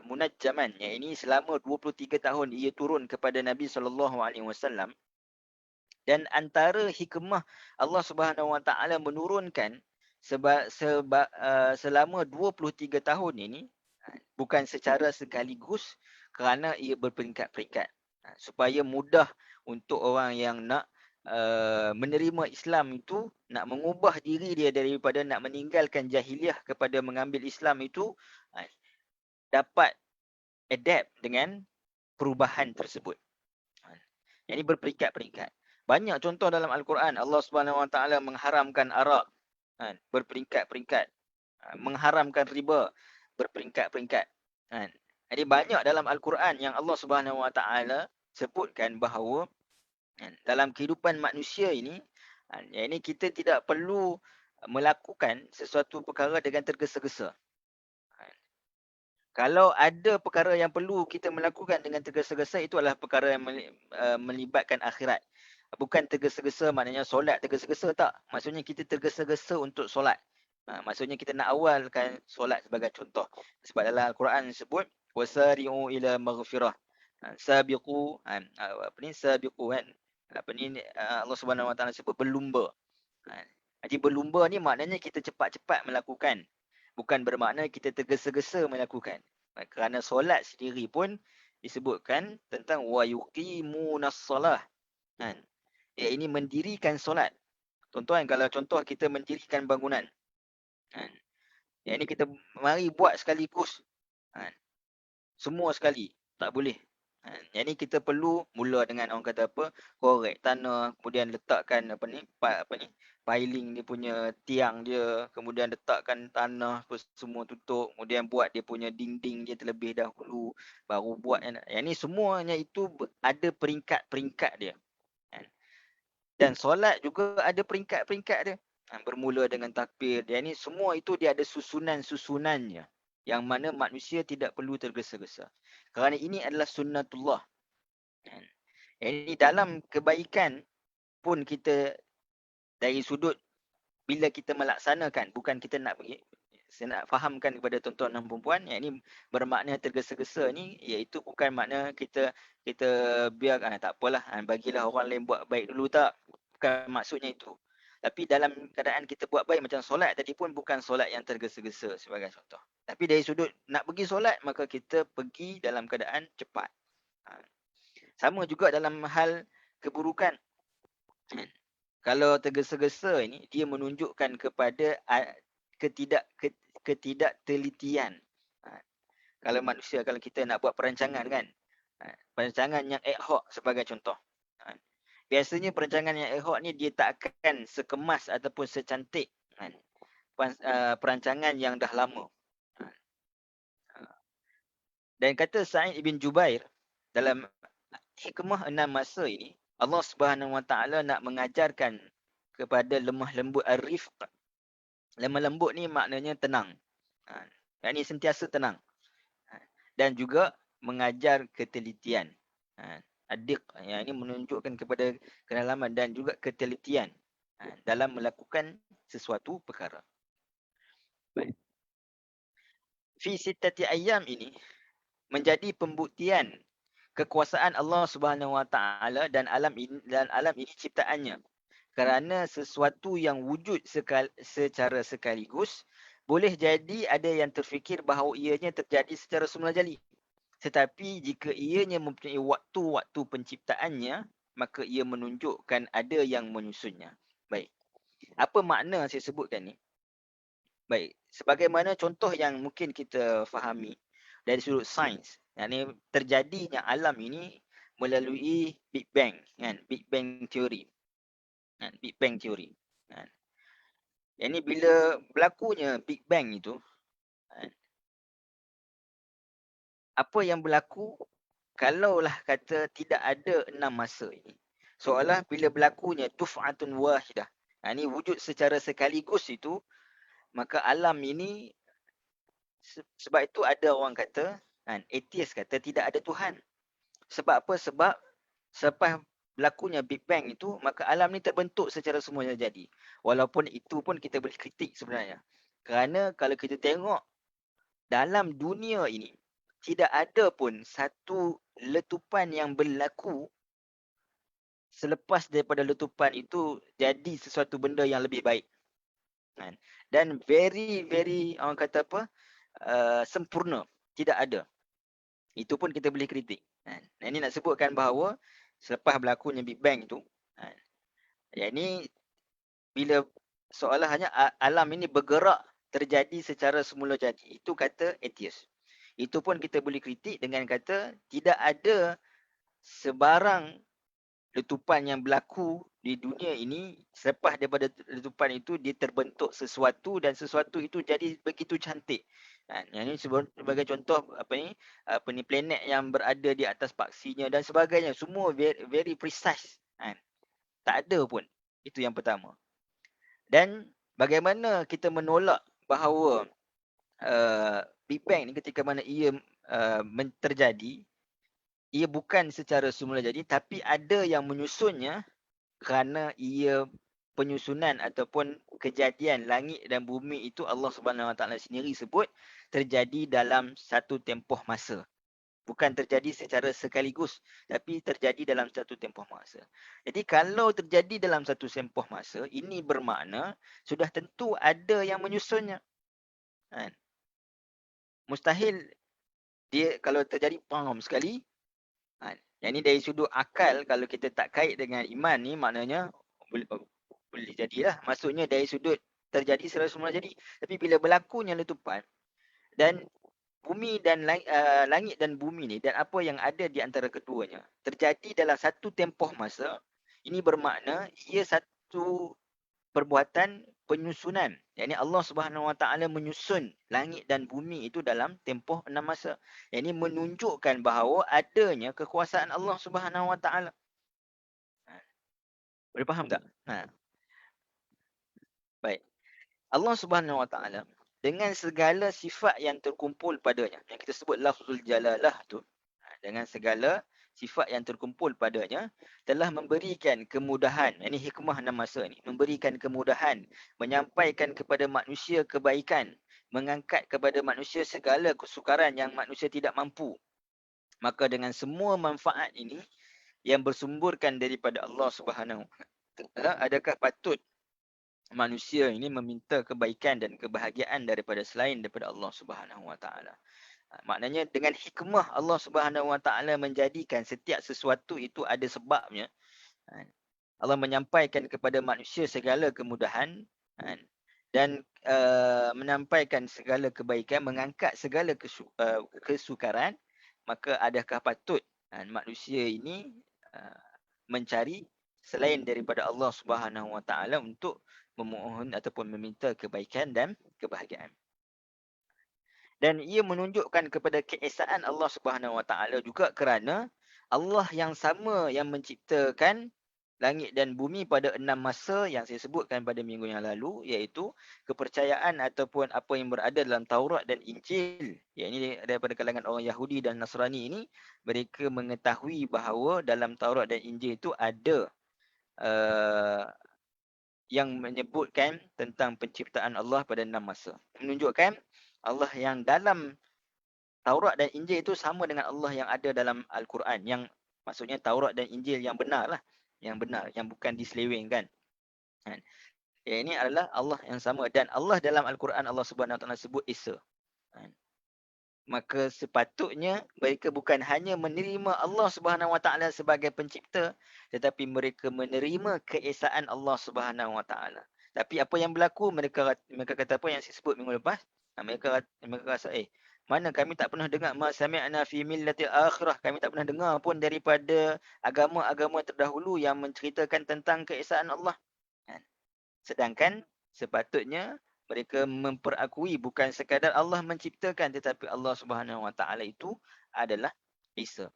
munajjaman, yang ini selama 23 tahun ia turun kepada Nabi SAW, dan antara hikmah Allah Subhanahu Wa Taala menurunkan selama 23 tahun ini bukan secara sekaligus kerana ia berperingkat-peringkat, supaya mudah untuk orang yang nak menerima Islam itu, nak mengubah diri dia daripada nak meninggalkan jahiliah kepada mengambil Islam itu, dapat adapt dengan perubahan tersebut. Yang ini berperingkat-peringkat. Banyak contoh dalam Al-Quran. Allah Subhanahu Wa Taala mengharamkan arak, berperingkat-peringkat. Mengharamkan riba, berperingkat-peringkat. Jadi banyak dalam Al-Quran yang Allah Subhanahu Wa Taala sebutkan bahawa dalam kehidupan manusia ini, yang ini kita tidak perlu melakukan sesuatu perkara dengan tergesa-gesa. Kalau ada perkara yang perlu kita melakukan dengan tergesa-gesa, itu adalah perkara yang melibatkan akhirat. Bukan tergesa-gesa maknanya solat tergesa-gesa, tak. Maksudnya kita tergesa-gesa untuk solat. Maksudnya kita nak awalkan solat sebagai contoh. Sebab dalam Al-Quran sebut wasari'u ila maghfirah. Sabiqu, apa ni, sabiqu kan. Apa ni, Allah Subhanahu Wa Taala sebut berlumba. Jadi berlumba ni maknanya kita cepat-cepat melakukan. Bukan bermakna kita tergesa-gesa melakukan. Kerana solat sendiri pun disebutkan tentang wa yuqimunas solah. Ya, ini mendirikan solat. Tuan-tuan, kalau contoh kita mendirikan bangunan. Ya, ini kita mari buat sekaligus. Semua sekali. Tak boleh. Yang ni kita perlu mula dengan orang kata apa, korek tanah, kemudian letakkan piling dia punya tiang dia, kemudian letakkan tanah apa semua tutup, kemudian buat dia punya dinding dia terlebih dahulu, baru buat yang ni semuanya itu ada peringkat-peringkat dia. Dan solat juga ada peringkat-peringkat dia. Bermula dengan takbir. Yang ni semua itu dia ada susunan-susunannya. Yang mana manusia tidak perlu tergesa-gesa. Kerana ini adalah sunnatullah. Ini dalam kebaikan pun kita dari sudut bila kita melaksanakan, bukan kita nak pergi, saya nak fahamkan kepada tuan-tuan dan perempuan, yang ini bermakna tergesa-gesa ni, iaitu bukan makna kita biar tak apalah, bagilah orang lain buat baik dulu, tak. Bukan maksudnya itu. Tapi dalam keadaan kita buat baik macam solat tadi pun bukan solat yang tergesa-gesa sebagai contoh. Tapi dari sudut nak pergi solat, maka kita pergi dalam keadaan cepat. Sama juga dalam hal keburukan. Kalau tergesa-gesa ini, dia menunjukkan kepada ketidaktelitian. Kalau manusia, kalau kita nak buat perancangan kan, perancangan yang ad hoc sebagai contoh. Biasanya perancangan yang ad hoc ni dia tak akan sekemas ataupun secantik perancangan yang dah lama. Dan kata Sa'id ibn Jubair dalam hikmah 6 masa ini, Allah Subhanahu Wa Taala nak mengajarkan kepada lemah lembut ar-rifq. Lemah lembut ni maknanya tenang. Yang ni sentiasa tenang. Dan juga mengajar ketelitian. Adik, yang ini menunjukkan kepada kedalaman dan juga ketelitian dalam melakukan sesuatu perkara. Baik. Fi sittati ayyam ini menjadi pembuktian kekuasaan Allah Subhanahu Wa Taala dan alam ini ciptaannya. Kerana sesuatu yang wujud secara sekaligus, boleh jadi ada yang terfikir bahawa ianya terjadi secara semula jali. Tetapi jika ianya mempunyai waktu-waktu penciptaannya, maka ia menunjukkan ada yang menyusunnya. Baik. Apa makna saya sebutkan ni? Baik. Sebagaimana contoh yang mungkin kita fahami dari sudut sains, yang ni terjadinya alam ini melalui Big Bang, kan? Big Bang Theory. Big Bang Theory. Yang ni bila berlakunya Big Bang itu, apa yang berlaku kalaulah kata tidak ada 6 masa ini. Seolah bila berlakunya duf'atun wahidah. Ini wujud secara sekaligus itu, maka alam ini, sebab itu ada orang kata, atheist kata tidak ada Tuhan. Sebab apa? Sebab selepas berlakunya Big Bang itu, maka alam ni terbentuk secara semuanya jadi. Walaupun itu pun kita boleh kritik sebenarnya. Kerana kalau kita tengok dalam dunia ini, tidak ada pun satu letupan yang berlaku selepas daripada letupan itu jadi sesuatu benda yang lebih baik. Dan very orang kata apa, sempurna. Tidak ada. Itu pun kita boleh kritik. Ini nak sebutkan bahawa selepas berlakunya Big Bang itu, yang ini bila seolah hanya alam ini bergerak terjadi secara semula jadi. Itu kata atheist. Itu pun kita boleh kritik dengan kata tidak ada sebarang letupan yang berlaku di dunia ini selepas daripada letupan itu dia terbentuk sesuatu dan sesuatu itu jadi begitu cantik. Yang ini sebagai contoh apa ni planet yang berada di atas paksinya dan sebagainya, semua very precise. Tak ada pun. Itu yang pertama. Dan bagaimana kita menolak bahawa Big Bang ni ketika mana ia terjadi, ia bukan secara semula jadi, tapi ada yang menyusunnya kerana ia penyusunan ataupun kejadian langit dan bumi itu Allah Subhanahu Wa Taala sendiri sebut terjadi dalam satu tempoh masa. Bukan terjadi secara sekaligus, tapi terjadi dalam satu tempoh masa. Jadi kalau terjadi dalam satu tempoh masa, ini bermakna sudah tentu ada yang menyusunnya. Mustahil dia kalau terjadi pam sekali. Yang ni dari sudut akal, kalau kita tak kait dengan iman ni, maknanya boleh jadilah. Maksudnya dari sudut terjadi secara semula jadi. Tapi bila berlakunya letupan dan bumi dan langit dan bumi ni dan apa yang ada di antara keduanya terjadi dalam satu tempoh masa, ini bermakna ia satu perbuatan penyusunan. Yakni Allah Subhanahu Wa Taala menyusun langit dan bumi itu dalam tempoh 6 masa. Yang ini menunjukkan bahawa adanya kekuasaan Allah Subhanahu Wa Taala. Boleh faham tak? Baik. Allah Subhanahu Wa Taala dengan segala sifat yang terkumpul padanya, yang kita sebut lafzul jalalah tu, dengan segala sifat yang terkumpul padanya, telah memberikan kemudahan. Ini hikmah 6 masa ni, memberikan kemudahan, menyampaikan kepada manusia kebaikan, mengangkat kepada manusia segala kesukaran yang manusia tidak mampu. Maka dengan semua manfaat ini yang bersumberkan daripada Allah Subhanahu Wa Taala, adakah patut manusia ini meminta kebaikan dan kebahagiaan daripada selain daripada Allah Subhanahu Wa Taala? Maknanya dengan hikmah Allah Subhanahu Wa Taala menjadikan setiap sesuatu itu ada sebabnya. Allah menyampaikan kepada manusia segala kemudahan dan menyampaikan segala kebaikan, mengangkat segala kesukaran, maka adakah patut manusia ini mencari selain daripada Allah Subhanahu Wa Taala untuk memohon ataupun meminta kebaikan dan kebahagiaan? Dan ia menunjukkan kepada keesaan Allah Subhanahu Wa Taala juga kerana Allah yang sama yang menciptakan langit dan bumi pada 6 masa yang saya sebutkan pada minggu yang lalu, iaitu kepercayaan ataupun apa yang berada dalam Taurat dan Injil. Yang ini daripada kalangan orang Yahudi dan Nasrani ini, mereka mengetahui bahawa dalam Taurat dan Injil itu ada yang menyebutkan tentang penciptaan Allah pada 6 masa. Menunjukkan Allah yang dalam Taurat dan Injil itu sama dengan Allah yang ada dalam Al-Quran. Yang maksudnya Taurat dan Injil yang benar lah. Yang benar, yang bukan diselewengkan. Yang ini adalah Allah yang sama. Dan Allah dalam Al-Quran, Allah Subhanahu Wa Taala sebut Isa. Maka sepatutnya mereka bukan hanya menerima Allah Subhanahu Wa Taala sebagai pencipta, tetapi mereka menerima keesaan Allah Subhanahu Wa Taala. Tapi apa yang berlaku, mereka kata apa yang saya sebut minggu lepas, mereka rasa mana kami tak pernah dengar ma sami'na fi millatil akhirah, kami tak pernah dengar pun daripada agama-agama terdahulu yang menceritakan tentang keesaan Allah. Sedangkan sepatutnya mereka memperakui bukan sekadar Allah menciptakan, tetapi Allah Subhanahu Wa Taala itu adalah Isa.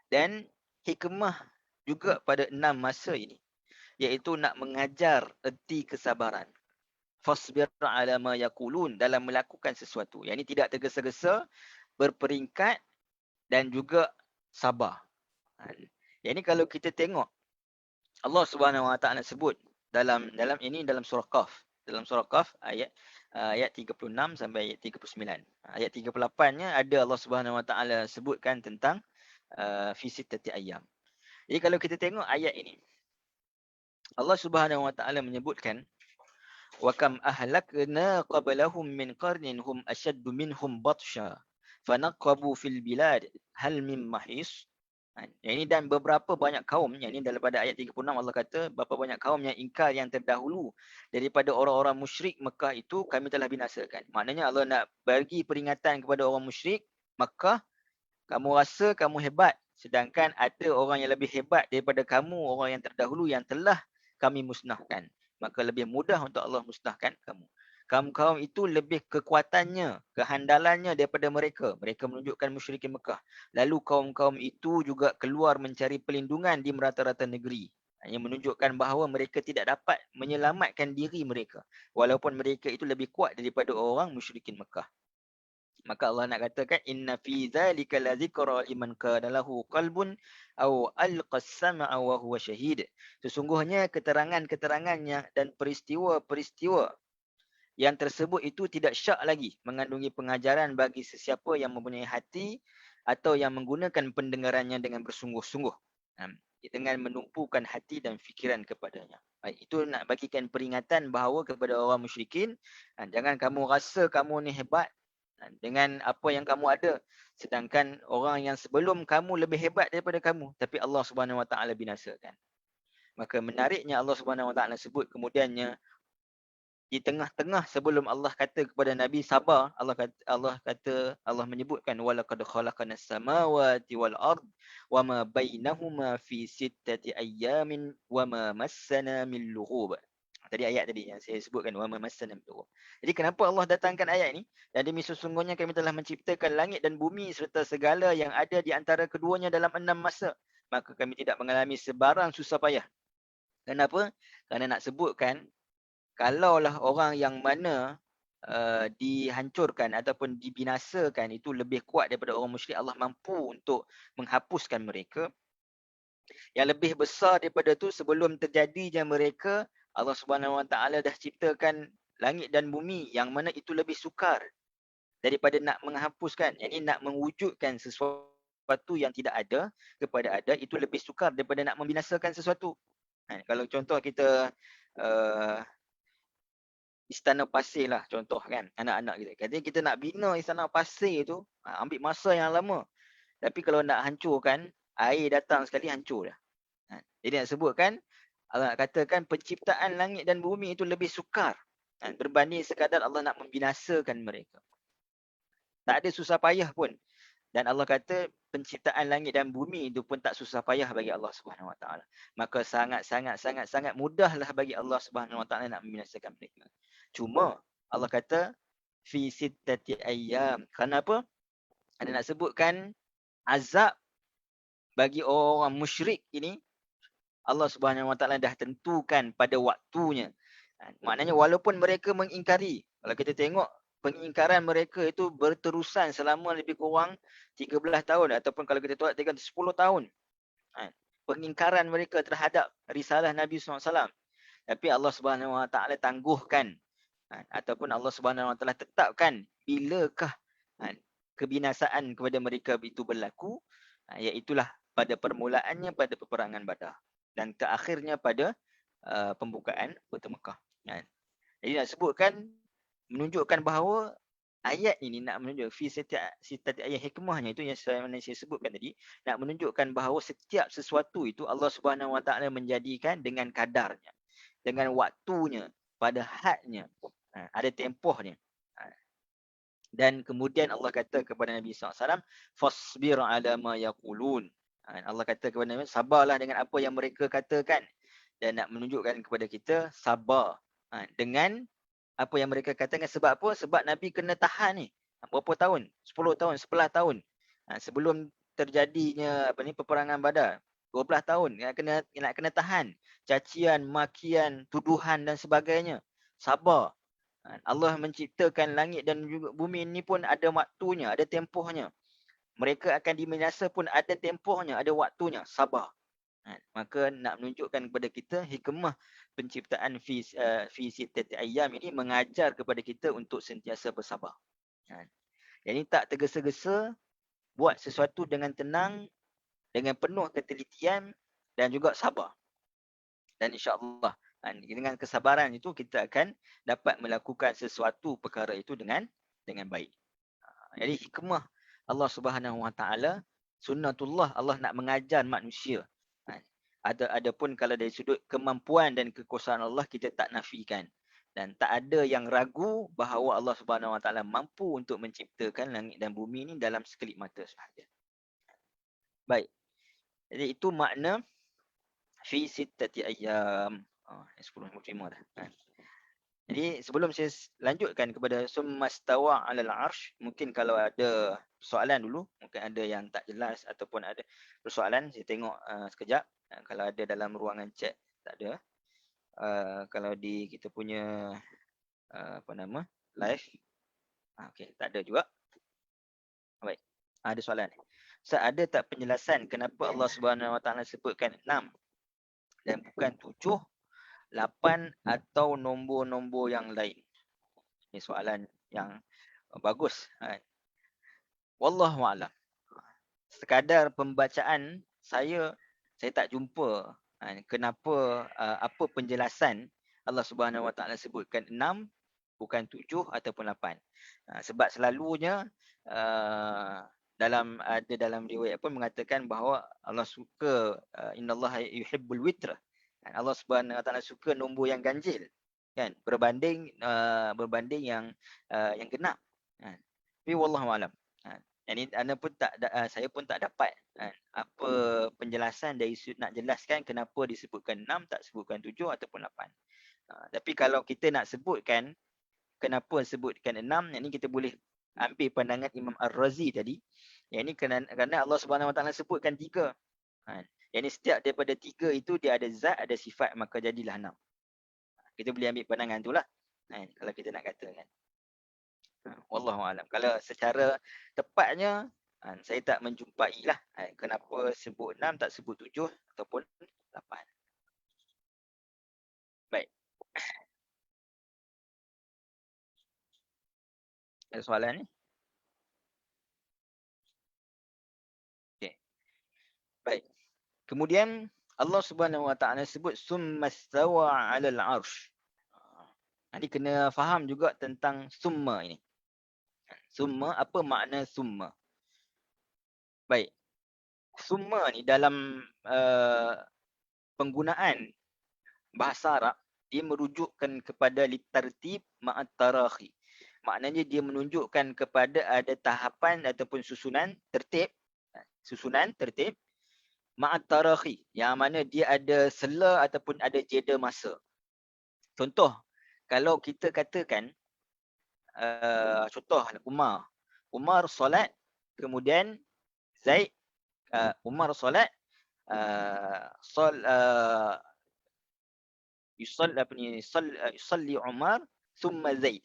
Dan hikmah juga pada 6 masa ini, iaitu nak mengajar erti kesabaran. Fasbir ala ma yaqulun, dalam melakukan sesuatu. Yang ini tidak tergesa-gesa, berperingkat dan juga sabar. Yang ini kalau kita tengok Allah Subhanahu Wa Taala sebut dalam surah Qaf. Dalam surah Qaf ayat 36 sampai ayat 39. Ayat 38-nya ada Allah Subhanahu Wa Taala sebutkan tentang fi sittati ayyam. Jadi kalau kita tengok ayat ini, Allah Subhanahu Wa Taala menyebutkan wa kam ahlakna qablahum min qarnin hum ashaddu minhum batsha fanaqabu fil bilad hal min mahis. Yang ini dan beberapa banyak kaum, yang ini daripada ayat 36 Allah kata berapa banyak kaum yang ingkar yang terdahulu daripada orang-orang musyrik Mekah itu kami telah binasakan. Maknanya Allah nak bagi peringatan kepada orang musyrik Mekah, kamu rasa kamu hebat, sedangkan ada orang yang lebih hebat daripada kamu, orang yang terdahulu yang telah kami musnahkan. Maka lebih mudah untuk Allah musnahkan kamu. Kaum-kaum itu lebih kekuatannya, kehandalannya daripada mereka. Mereka menunjukkan musyrikin Mekah. Lalu kaum-kaum itu juga keluar mencari perlindungan di merata-rata negeri. Yang menunjukkan bahawa mereka tidak dapat menyelamatkan diri mereka. Walaupun mereka itu lebih kuat daripada orang musyrikin Mekah. Maka Allah nak katakan inna fi dzalika la dzikra liman kana lahu qalbun aw alqa as-sam'a wa huwa syahid. Sesungguhnya keterangan-keterangannya dan peristiwa-peristiwa yang tersebut itu tidak syak lagi mengandungi pengajaran bagi sesiapa yang mempunyai hati atau yang menggunakan pendengarannya dengan bersungguh-sungguh, dengan menumpukan hati dan fikiran kepadanya. Baik, itu nak bagikan peringatan bahawa kepada orang musyrikin, jangan kamu rasa kamu ni hebat dengan apa yang kamu ada, sedangkan orang yang sebelum kamu lebih hebat daripada kamu, tapi Allah Subhanahu Wa Taala binasakan. Maka menariknya Allah Subhanahu Wa Taala sebut kemudiannya di tengah-tengah sebelum Allah kata kepada Nabi sabar, Allah menyebutkan walaqad khalaqanas samawati wal ard wama bainahuma fi sittati ayyamin wama massana min lughub. Tadi ayat tadi yang saya sebutkan wama massana min lughub. Jadi kenapa Allah datangkan ayat ini? Dan demi sesungguhnya kami telah menciptakan langit dan bumi serta segala yang ada di antara keduanya dalam 6 masa. Maka kami tidak mengalami sebarang susah payah. Kenapa? Kerana nak sebutkan kalaulah orang yang mana dihancurkan ataupun dibinasakan itu lebih kuat daripada orang musyrik, Allah mampu untuk menghapuskan mereka. Yang lebih besar daripada tu, sebelum terjadinya mereka, Allah Subhanahu Wa Taala dah ciptakan langit dan bumi yang mana itu lebih sukar daripada nak menghapuskan. Yang ini nak mewujudkan sesuatu yang tidak ada kepada ada, itu lebih sukar daripada nak membinasakan sesuatu. Kalau contoh kita istana pasir lah contoh kan, anak-anak kita. Katanya kita nak bina istana pasir tu, ambil masa yang lama. Tapi kalau nak hancurkan, air datang sekali hancur dah. Jadi nak sebutkan, Allah nak katakan penciptaan langit dan bumi itu lebih sukar berbanding sekadar Allah nak membinasakan mereka. Tak ada susah payah pun. Dan Allah kata penciptaan langit dan bumi itu pun tak susah payah bagi Allah Subhanahu Wa Taala. Maka sangat mudahlah bagi Allah Subhanahu Wa Taala nak membinasakan mereka. Cuma Allah kata fi sittati ayyam. Kenapa? Ada nak sebutkan azab bagi orang musyrik ini Allah Subhanahu Wa Taala dah tentukan pada waktunya. Maknanya walaupun mereka mengingkari, kalau kita tengok pengingkaran mereka itu berterusan selama lebih kurang 13 tahun ataupun kalau kita tolak 10 tahun. Pengingkaran mereka terhadap risalah Nabi SAW. Tapi Allah Subhanahu Wa Taala tangguhkan ataupun Allah Subhanahu Wa Taala tetapkan bilakah kebinasaan kepada mereka itu berlaku, iaitulah pada permulaannya pada peperangan Badar dan terakhirnya pada pembukaan Kota Mekah. Jadi nak sebutkan menunjukkan bahawa ayat ini nak menunjuk fi sitati ayat hikmahnya itu yang saya sebutkan tadi, nak menunjukkan bahawa setiap sesuatu itu Allah Subhanahu Wa Taala menjadikan dengan kadarnya, dengan waktunya, pada hadnya, ada tempohnya. Dan kemudian Allah kata kepada Nabi SAW, fasbir ala ma yaqulun. Allah kata kepada Nabi, sabarlah dengan apa yang mereka katakan. Dan nak menunjukkan kepada kita sabar dengan apa yang mereka katakan. Sebab apa? Sebab Nabi kena tahan ni. Berapa tahun? 10 tahun, 11 tahun. Sebelum terjadinya peperangan Badar. 12 tahun nak kena tahan. Cacian, makian, tuduhan dan sebagainya. Sabar. Allah menciptakan langit dan juga bumi ini pun ada waktunya, ada tempohnya. Mereka akan diminasa pun ada tempohnya, ada waktunya. Sabar. Maka nak menunjukkan kepada kita hikmah penciptaan fi sittati ayyam ini mengajar kepada kita untuk sentiasa bersabar. Jadi tak tergesa-gesa, buat sesuatu dengan tenang, dengan penuh ketelitian dan juga sabar. Dan insya-Allah dengan kesabaran itu kita akan dapat melakukan sesuatu perkara itu dengan baik. Jadi hikmah Allah Subhanahu Wa Taala, sunnatullah Allah nak mengajar manusia. Adapun kalau dari sudut kemampuan dan kekuasaan Allah kita tak nafikan. Dan tak ada yang ragu bahawa Allah Subhanahu Wa Taala mampu untuk menciptakan langit dan bumi ini dalam sekelip mata sahaja. Baik. Jadi itu makna fi sittati ayyam. 10:55 dah. Jadi sebelum saya lanjutkan kepada summastawa 'alal 'arsy, mungkin kalau ada soalan dulu, mungkin ada yang tak jelas ataupun ada persoalan, saya tengok sekejap. Kalau ada dalam ruangan chat tak ada. Kalau di kita punya live, okey, tak ada juga. Baik. Ada soalan. Ustaz, ada tak penjelasan kenapa Allah Subhanahu Wa Taala sebutkan 6 dan bukan 7, 8 atau nombor-nombor yang lain? Ini soalan yang bagus. Wallahu a'lam. Sekadar pembacaan saya tak jumpa kenapa apa penjelasan Allah Subhanahu Wa Taala sebutkan 6 bukan 7 ataupun 8. Sebab selalunya dalam riwayat pun mengatakan bahawa Allah suka innallaha yuhibbul witr. Allah Subhanahu Wa Taala suka nombor yang ganjil. kan, berbanding yang genap. Tapi wallahu alam. Ini saya pun tak dapat apa penjelasan dari sudut nak jelaskan kenapa disebutkan 6 tak sebutkan 7 ataupun 8. Tapi kalau kita nak sebutkan kenapa sebutkan 6, yang ni kita boleh ambil pandangan Imam Ar-Razi tadi. Yang ni kerana Allah Subhanahu Wa Taala sebutkan 3. Yang ni setiap daripada 3 itu dia ada zat, ada sifat, maka jadilah 6. Kita boleh ambil pandangan itulah. Kalau kita nak katakan. Wallahu alam. Kalau secara tepatnya saya tak menjumpai lah kenapa sebut 6 tak sebut 7 ataupun 8. Baik. Ada soalan ni? Okey. Baik. Kemudian Allah Subhanahu Wa Taala sebut summastawa 'alal 'arsy. Nanti kena faham juga tentang summa ini. Summa, apa makna summa? Baik. Summa ni dalam penggunaan bahasa Arab, dia merujukkan kepada litartib ma'at tarakhi. Maknanya dia menunjukkan kepada ada tahapan ataupun susunan tertib ma'at tarakhi, yang mana dia ada sela ataupun ada jeda masa. Contoh, kalau kita katakan contoh Umar solat, kemudian Zaid Umar solat yusalli Umar thumma Zaid.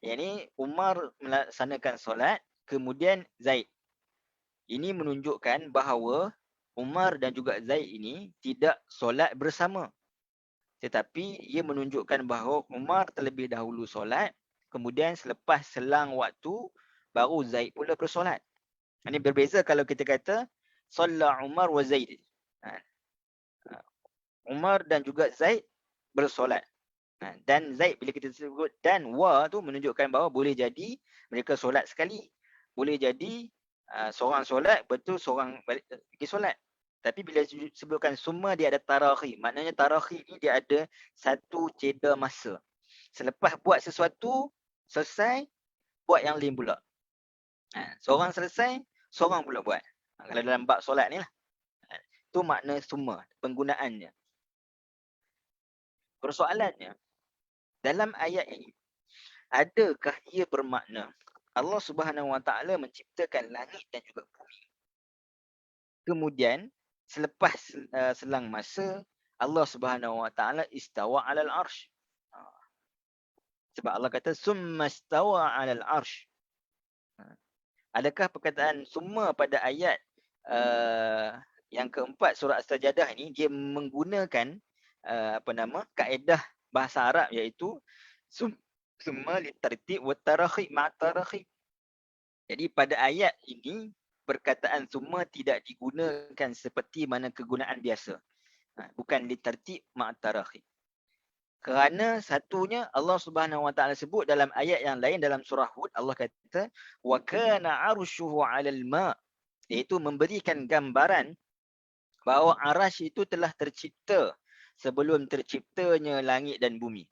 Yang ni Umar melaksanakan solat, kemudian Zaid. Ini menunjukkan bahawa Umar dan juga Zaid ini tidak solat bersama. Tetapi ia menunjukkan bahawa Umar terlebih dahulu solat, kemudian selepas selang waktu baru Zaid pula bersolat. Ini berbeza kalau kita kata Salla Umar wa Zaid. Umar dan juga Zaid bersolat. Dan Zaid bila kita sebut dan wa tu menunjukkan bahawa boleh jadi mereka solat sekali. Boleh jadi seorang solat, betul seorang balik pergi solat. Tapi bila sebutkan summa, dia ada tarakhi. Maknanya tarakhi ni dia ada satu jeda masa. Selepas buat sesuatu, selesai, buat yang lain pula. Seorang selesai, seorang pula buat. Kalau dalam bab solat ni lah. Itu makna summa, penggunaannya. Persoalannya, dalam ayat ini, adakah ia bermakna Allah Subhanahu Wa Taala menciptakan langit dan juga bumi, kemudian selepas selang masa Allah Subhanahu Wa Taala istawa 'alal 'arsy. Sebab Allah kata summa istawa 'alal 'arsy. Adakah perkataan summa pada ayat yang keempat surah As-Sajdah ini dia menggunakan kaedah bahasa Arab, iaitu summa litartib wa tarakhi ma tarakhi. Jadi pada ayat ini perkataan summa tidak digunakan seperti mana kegunaan biasa. Bukan litartib ma tarakhi. Kerana satunya Allah Subhanahu Wa Taala sebut dalam ayat yang lain dalam surah Hud, Allah kata wa kana 'arshuhu 'alal ma', iaitu memberikan gambaran bahawa arasy itu telah tercipta sebelum terciptanya langit dan bumi.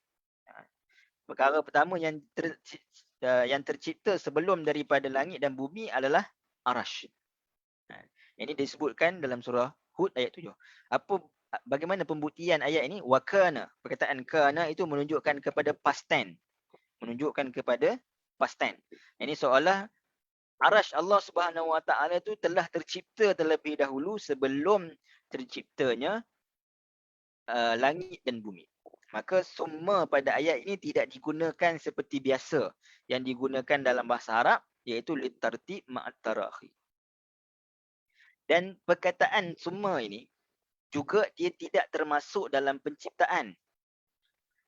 Perkara pertama yang tercipta sebelum daripada langit dan bumi adalah arasy. Ini disebutkan dalam surah Hud ayat 7. Bagaimana pembuktian ayat ini? Wa kana. Perkataan kana itu menunjukkan kepada past tense. Ini seolah arasy Allah Subhanahu Wa Taala itu telah tercipta terlebih dahulu sebelum terciptanya langit dan bumi. Maka summa pada ayat ini tidak digunakan seperti biasa yang digunakan dalam bahasa Arab, iaitu litartib ma'at tarakhi. Dan perkataan summa ini juga dia tidak termasuk dalam penciptaan.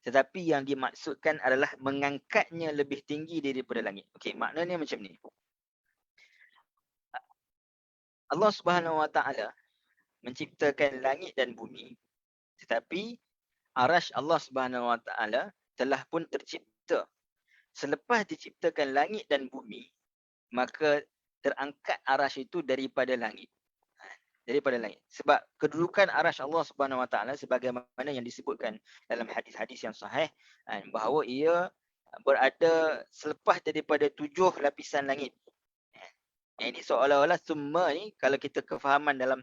Tetapi yang dimaksudkan adalah mengangkatnya lebih tinggi daripada langit. Okey, maknanya macam ni. Allah Subhanahu Wa Taala menciptakan langit dan bumi, tetapi arasy Allah Subhanahu Wa Taala telah pun tercipta. Selepas diciptakan langit dan bumi, maka terangkat arasy itu daripada langit. daripada langit. Sebab kedudukan arasy Allah Subhanahu Wa Taala sebagaimana yang disebutkan dalam hadis-hadis yang sahih, bahawa ia berada selepas daripada 7 lapisan langit. Ini seolah-olah summa ni, kalau kita kefahaman dalam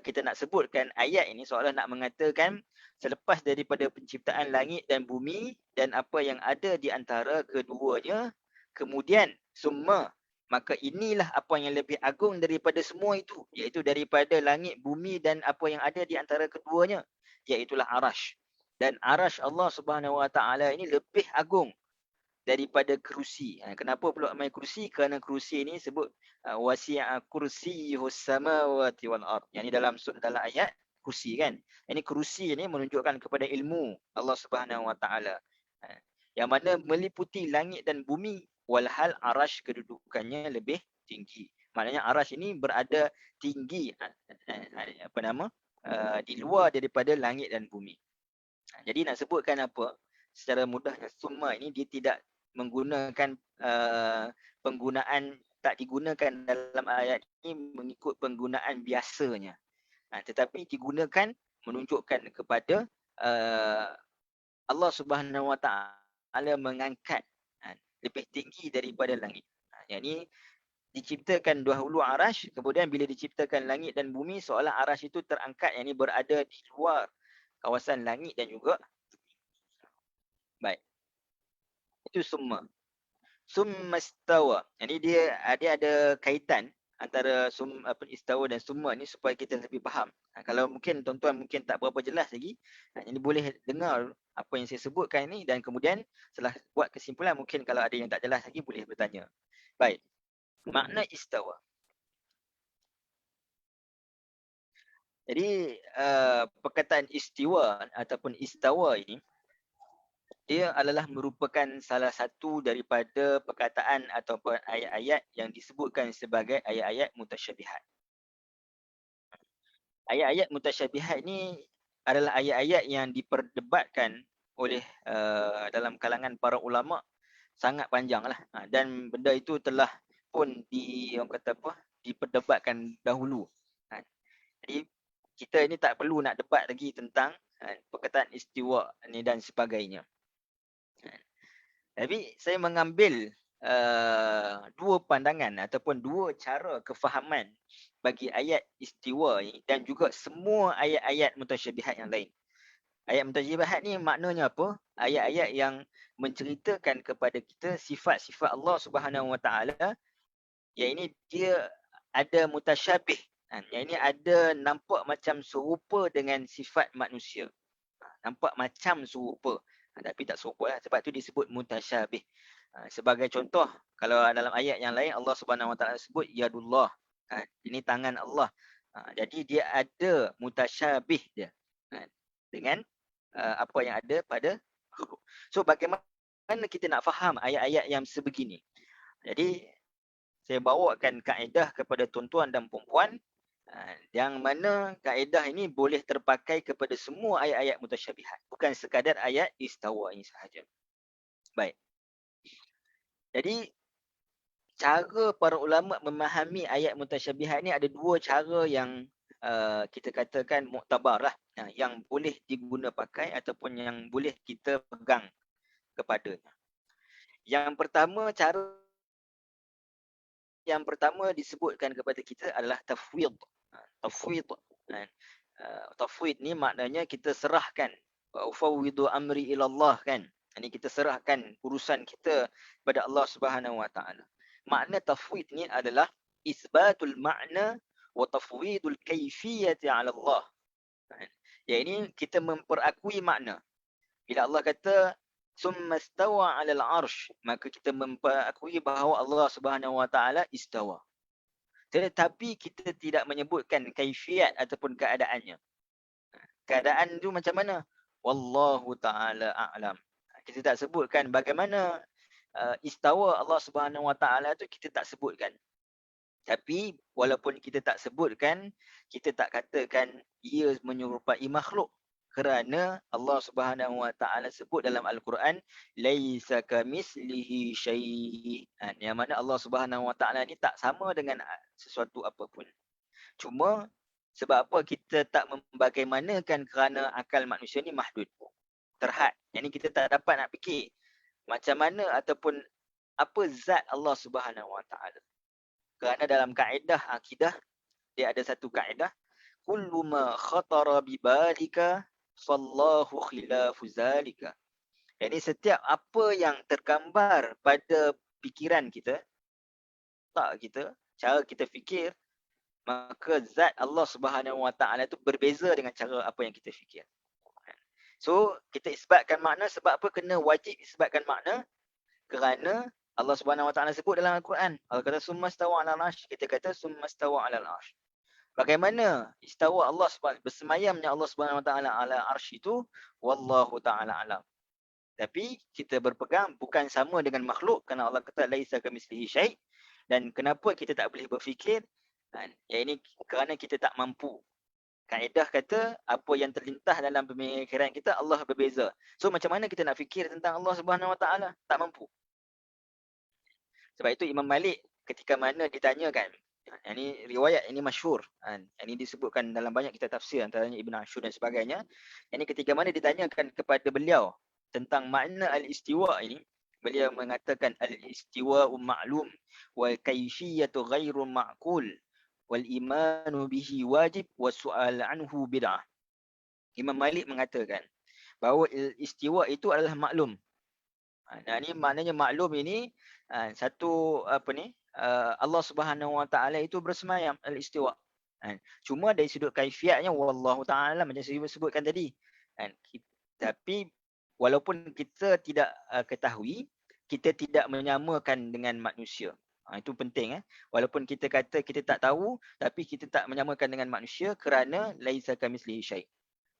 kita nak sebutkan ayat ini, seolah nak mengatakan selepas daripada penciptaan langit dan bumi dan apa yang ada di antara keduanya, kemudian summa, maka inilah apa yang lebih agung daripada semua itu, iaitu daripada langit, bumi dan apa yang ada di antara keduanya, iaitulah arasy. Dan arasy Allah Subhanahu Wa Taala ini lebih agung daripada kerusi. Kenapa pula main kerusi? Kerana kerusi ini sebut wasi'a kursiyyuhus samawati wal ard. Yang ini dalam ayat kerusi kan. Ini kerusi ini menunjukkan kepada ilmu Allah Subhanahu Wa Taala. Yang mana meliputi langit dan bumi, walhal arasy kedudukannya lebih tinggi. Maknanya arasy ini berada tinggi di luar daripada langit dan bumi. Jadi nak sebutkan apa? Secara mudahnya summa ini dia tidak menggunakan penggunaan, tak digunakan dalam ayat ini mengikut penggunaan biasanya. Tetapi digunakan menunjukkan kepada Allah Subhanahu Wa Taala mengangkat lebih tinggi daripada langit. Yang ini diciptakan dahulu arasy, kemudian bila diciptakan langit dan bumi, seolah arasy itu terangkat, yang ini berada di luar kawasan langit dan juga baik. Itu summa. Summa istawa. Jadi dia ada kaitan antara istawa dan summa ni supaya kita lebih faham. Kalau mungkin tuan-tuan mungkin tak berapa jelas lagi, ini boleh dengar apa yang saya sebutkan ini dan kemudian setelah buat kesimpulan, mungkin kalau ada yang tak jelas lagi boleh bertanya. Baik. Makna istawa. Jadi perkataan istiwa ataupun istawa ini, dia adalah merupakan salah satu daripada perkataan ataupun ayat-ayat yang disebutkan sebagai ayat-ayat mutasyabihat. Ayat-ayat mutasyabihat ni adalah ayat-ayat yang diperdebatkan oleh dalam kalangan para ulama sangat panjang lah. Dan benda itu telah pun diperdebatkan dahulu. Jadi kita ini tak perlu nak debat lagi tentang perkataan istiwa ni dan sebagainya. Tapi saya mengambil dua pandangan ataupun dua cara kefahaman bagi ayat istiwa ni dan juga semua ayat-ayat mutasyabihat yang lain. Ayat mutasyabihat ni maknanya apa? Ayat-ayat yang menceritakan kepada kita sifat-sifat Allah Subhanahu Wa Taala, yang ini dia ada mutasyabih. Yang ini ada nampak macam serupa dengan sifat manusia. Nampak macam serupa. Tapi tak serupa lah. Sebab tu disebut mutasyabih. Sebagai contoh, kalau dalam ayat yang lain Allah Subhanahu Wa Taala sebut yadullah. Ini tangan Allah. Jadi dia ada mutasyabih dia dengan apa yang ada pada makhluk. So bagaimana kita nak faham ayat-ayat yang sebegini? Jadi saya bawakan kaedah kepada tuan-tuan dan puan-puan, yang mana kaedah ini boleh terpakai kepada semua ayat-ayat mutasyabihat, bukan sekadar ayat istawa ini sahaja. Baik. Jadi cara para ulama memahami ayat mutasyabihat ni ada dua cara yang kita katakan muktabar lah, yang boleh diguna pakai ataupun yang boleh kita pegang kepadanya. Yang pertama disebutkan kepada kita adalah tafwid. Tafwid ni maknanya kita serahkan, ufawwidu amri ilallah kan. Ini kita serahkan urusan kita kepada Allah Subhanahu Wa Taala. Makna tafwid ni adalah isbatul makna wa tafwidul kaifiyati ala Allah. Yang ini kita memperakui makna. Bila Allah kata summa istawa 'alal 'arsy, maka kita memperakui bahawa Allah Subhanahu Wa Taala istawa. Tetapi kita tidak menyebutkan kaifiat ataupun keadaannya. Keadaan itu macam mana? Wallahu ta'ala a'lam. Kita tak sebutkan bagaimana istawa Allah Subhanahu Wa Taala itu, kita tak sebutkan. Tapi walaupun kita tak sebutkan, kita tak katakan ia menyerupai makhluk. Kerana Allah Subhanahu Wa Taala sebut dalam Al-Quran, laisa kamislihi syai'. Yang mana Allah Subhanahu Wa Taala ni tak sama dengan sesuatu apapun. Cuma Sebab apa kita tak membagaimanakan kerana akal manusia ni mahdud, terhad. Yang kita tak dapat nak fikir macam mana ataupun apa zat Allah Subhanahu Wa Taala. Kerana dalam kaedah akidah dia ada satu kaedah, kullu ma khatara bi balika fallahu khilafu zalika. Jadi setiap apa yang tergambar pada fikiran kita, tak kita, cara kita fikir, maka zat Allah Subhanahu Wa Taala itu berbeza dengan cara apa yang kita fikir. So, kita isbatkan makna sebab apa kena wajib isbatkan makna? Kerana Allah Subhanahu Wa Taala sebut dalam Al-Quran. Allah kata summa stawa 'alal 'arsy, kita kata summa stawa 'alal 'arsy. Bagaimana istawa Allah bersemayamnya Allah Subhanahu Wa Taala 'ala 'arsy itu, wallahu taala alam. Tapi kita berpegang bukan sama dengan makhluk kerana Allah kata laisa kamitslihi syai', dan kenapa kita tak boleh berfikir? Yang ini kerana kita tak mampu. Kaedah kata apa yang terlintas dalam pemikiran kita Allah berbeza. So macam mana kita nak fikir tentang Allah Subhanahu Wa Taala? Tak mampu. Sebab itu Imam Malik ketika mana ditanyakan, ini riwayat ini masyhur, ini disebutkan dalam banyak kitab tafsir antaranya Ibn Ashur dan sebagainya. Ini ketika mana ditanyakan kepada beliau tentang makna al-istiwa ini, beliau mengatakan al-istiwa ma'lum wal kaifiyatu ghairu ma'qul wal imanu bihi wajib was su'al anhu bid'ah. Imam Malik mengatakan bahawa istiwa itu adalah maklum. Nah, ini maknanya maklum ini satu Allah Subhanahu Wa Taala itu bersemayam al-istiwa. Cuma dari sudut kaifiatnya wallahu taala macam saya sebutkan tadi. Tapi walaupun kita tidak ketahui, kita tidak menyamakan dengan manusia. Itu penting. Walaupun kita kata kita tak tahu, tapi kita tak menyamakan dengan manusia kerana laisa kamitslihi syai'.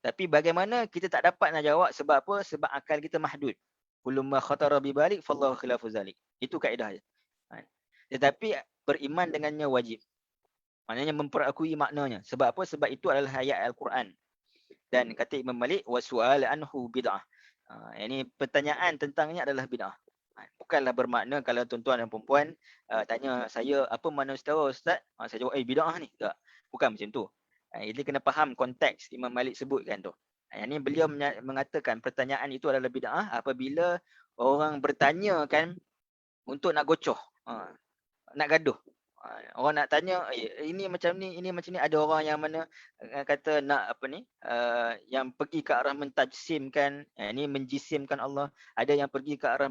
Tapi bagaimana kita tak dapat nak jawab sebab apa? Sebab akal kita mahdud. Kullu ma khatara bi balik fallahu khilafu zalik. Itu kaedah dia. Tetapi beriman dengannya wajib. Maknanya memperakui maknanya. Sebab apa? Sebab itu adalah ayat Al-Quran. Dan kata Imam Malik wasu'al anhu bid'ah. Ini pertanyaan tentangnya adalah bid'ah. Bukanlah bermakna kalau tuan-tuan dan puan tanya saya apa makna istawa ustaz, saya jawab bid'ah ni. Tak. Bukan macam tu. Jadi kena faham konteks Imam Malik sebutkan tu. Yang ni beliau mengatakan pertanyaan itu adalah bid'ah apabila orang bertanya kan untuk nak gocoh, nak gaduh. Orang nak tanya ini macam ni, ini macam ni. Ada orang yang mana kata nak yang pergi ke arah mentajsimkan, ini menjisimkan Allah. Ada yang pergi ke arah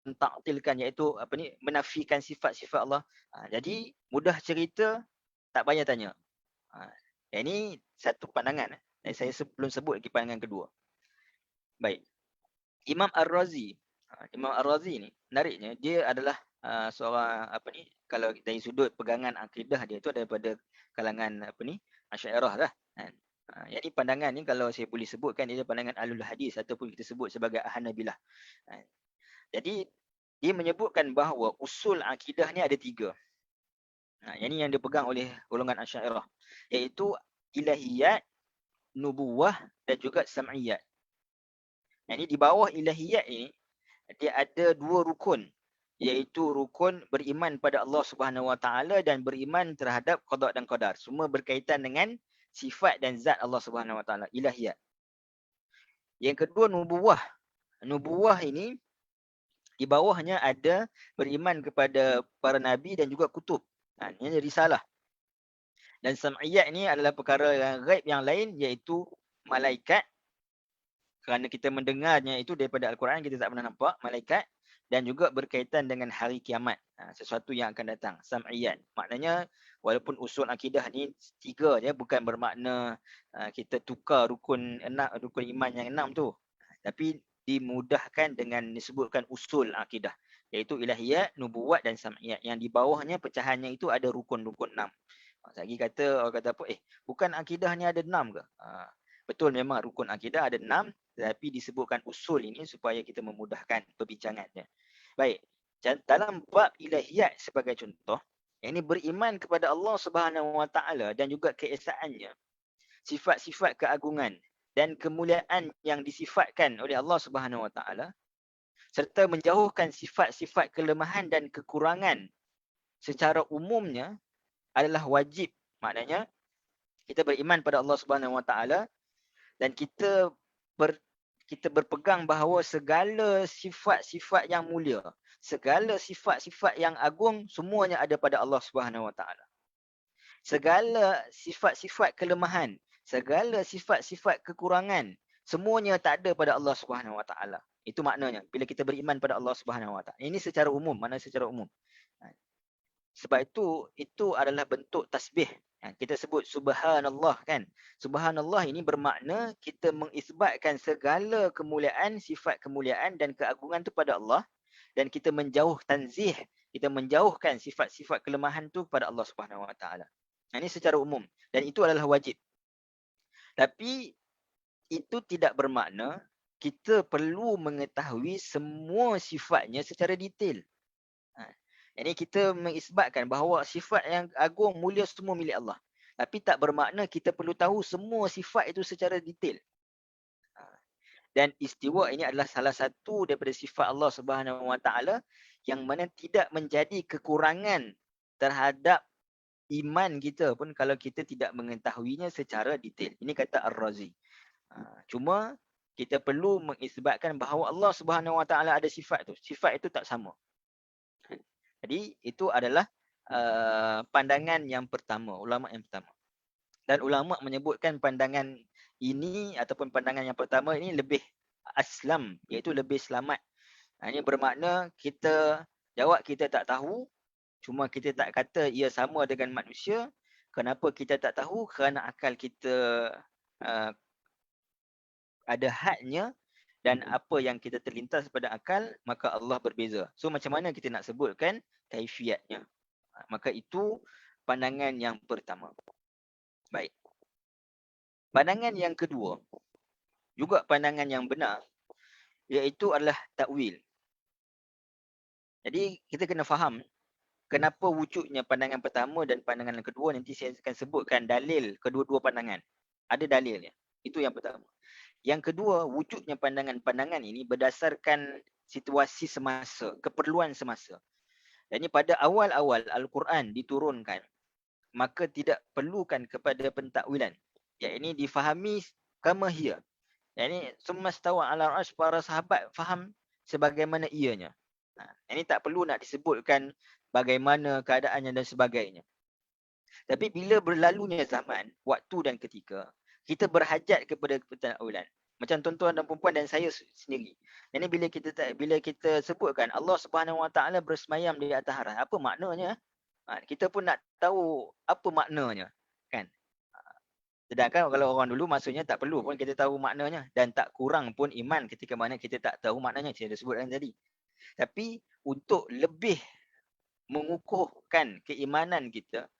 mentaktilkan, iaitu menafikan sifat-sifat Allah. Jadi mudah cerita, tak payah tanya. Ini satu pandangan. Saya belum sebut lagi pandangan kedua. Baik. Imam Ar-Razi. Imam Ar-Razi ni menariknya dia adalah seorang kalau dari sudut pegangan akidah dia tu daripada kalangan Asy'ariyah lah. Jadi pandangan ni kalau saya boleh sebutkan dia pandangan Ahlul Hadis ataupun kita sebut sebagai Hanabilah. Jadi dia menyebutkan bahawa usul akidah ni ada 3. Yang ni yang dipegang oleh golongan Asy'ariyah, iaitu ilahiyat, nubuwah dan juga sam'iyat. Yang ni di bawah ilahiyat ini dia ada 2 rukun, iaitu rukun beriman pada Allah Subhanahu Wa Taala dan beriman terhadap qada dan qadar. Semua berkaitan dengan sifat dan zat Allah Subhanahu Wa Taala, ilahiyat. Yang kedua nubuwah. Nubuwah ini di bawahnya ada beriman kepada para nabi dan juga kutub. Ini risalah. Dan sam'iyat ini adalah perkara yang ghaib yang lain, iaitu malaikat. Kerana kita mendengarnya itu daripada Al-Quran, kita tak pernah nampak malaikat. Dan juga berkaitan dengan hari kiamat, sesuatu yang akan datang, sam'iyat. Maknanya walaupun usul akidah ni 3 je, bukan bermakna kita tukar rukun iman yang 6 tu. Tapi dimudahkan dengan disebutkan usul akidah, iaitu ilahiyat, nubuwat dan sam'iyat. Yang di bawahnya pecahannya itu ada rukun-rukun 6. Lagi kata orang kata apa? Bukan akidah ni ada 6 ke? Betul, memang rukun akidah ada 6, tetapi disebutkan usul ini supaya kita memudahkan perbincangannya. Baik, dalam bab ilahiyat sebagai contoh, yang ini beriman kepada Allah Subhanahu Wa Taala dan juga keesaannya, sifat-sifat keagungan dan kemuliaan yang disifatkan oleh Allah Subhanahu Wa Taala, serta menjauhkan sifat-sifat kelemahan dan kekurangan secara umumnya adalah wajib. Maknanya Kita beriman pada Allah Subhanahu Wa Taala dan kita berpegang bahawa segala sifat-sifat yang mulia, segala sifat-sifat yang agung semuanya ada pada Allah Subhanahu Wa Taala. Segala sifat-sifat kelemahan, segala sifat-sifat kekurangan, semuanya tak ada pada Allah Subhanahu Wa Taala. Itu maknanya bila kita beriman pada Allah Subhanahu Wa Taala. Ini secara umum, mana secara umum. Sebab itu adalah bentuk tasbih. Kita sebut subhanallah kan. Subhanallah ini bermakna kita mengisbatkan segala kemuliaan, sifat kemuliaan dan keagungan itu pada Allah, dan kita menjauh tanzih, kita menjauhkan sifat-sifat kelemahan tu pada Allah Subhanahu Wa Taala. Ini secara umum dan itu adalah wajib. Tapi itu tidak bermakna kita perlu mengetahui semua sifatnya secara detail. Jadi kita mengisbatkan bahawa sifat yang agung, mulia semua milik Allah. Tapi tak bermakna kita perlu tahu semua sifat itu secara detail. Dan istiwa ini adalah salah satu daripada sifat Allah Subhanahu Wa Taala yang mana tidak menjadi kekurangan terhadap iman kita pun kalau kita tidak mengetahuinya secara detail. Ini kata Ar-Razi. Cuma kita perlu mengisbatkan bahawa Allah Subhanahu Wa Taala ada sifat itu. Sifat itu tak sama. Jadi itu adalah pandangan yang pertama, ulama yang pertama. Dan ulama menyebutkan pandangan ini ataupun pandangan yang pertama ini lebih aslam, iaitu lebih selamat. Ini bermakna kita jawab kita tak tahu, cuma kita tak kata ia sama dengan manusia. Kenapa kita tak tahu? Kerana akal kita ada hadnya. Dan apa yang kita terlintas pada akal, maka Allah berbeza. So macam mana kita nak sebutkan kaifiatnya? Maka itu pandangan yang pertama. Baik. Pandangan yang kedua, juga pandangan yang benar, iaitu adalah takwil. Jadi kita kena faham kenapa wujudnya pandangan pertama dan pandangan yang kedua. Nanti saya akan sebutkan dalil kedua-dua pandangan. Ada dalilnya. Itu yang pertama. Yang kedua, wujudnya pandangan-pandangan ini berdasarkan situasi semasa, keperluan semasa. Jadi pada awal-awal Al-Quran diturunkan, maka tidak perlukan kepada pentakwilan. Yang ini difahami kama hiya. Yang ini sumastawa ala arsh, para sahabat faham sebagaimana ianya. Ini tak perlu nak disebutkan bagaimana keadaannya dan sebagainya. Tapi bila berlalunya zaman, waktu dan ketika, kita berhajat kepada pentakwilan. Macam tuan-tuan dan perempuan dan saya sendiri. Jadi bila kita sebutkan Allah Subhanahu Wa Taala bersemayam di atas aras, apa maknanya? Kita pun nak tahu apa maknanya, kan? Sedangkan kalau orang dulu maksudnya tak perlu pun kita tahu maknanya, dan tak kurang pun iman ketika mana kita tak tahu maknanya, saya dah sebutkan tadi. Tapi untuk lebih mengukuhkan keimanan kita,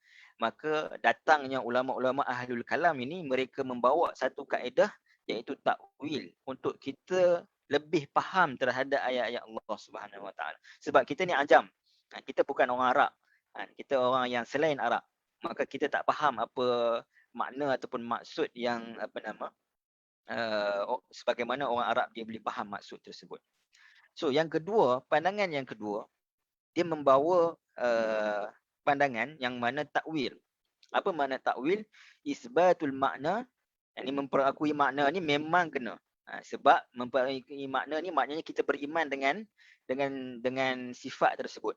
maka datangnya ulama-ulama ahlul kalam ini, mereka membawa satu kaedah iaitu takwil untuk kita lebih faham terhadap ayat-ayat Allah Subhanahu Wa Taala. Sebab kita ni ajam. Kita bukan orang Arab. Kita orang yang selain Arab. Maka kita tak faham apa makna ataupun maksud yang sebagaimana orang Arab dia boleh faham maksud tersebut. So yang kedua, pandangan yang kedua, dia membawa pandangan yang mana takwil. Apa makna takwil? Isbatul makna, ini memperakui makna ni memang kena. Sebab memperakui makna ni maknanya kita beriman dengan sifat tersebut.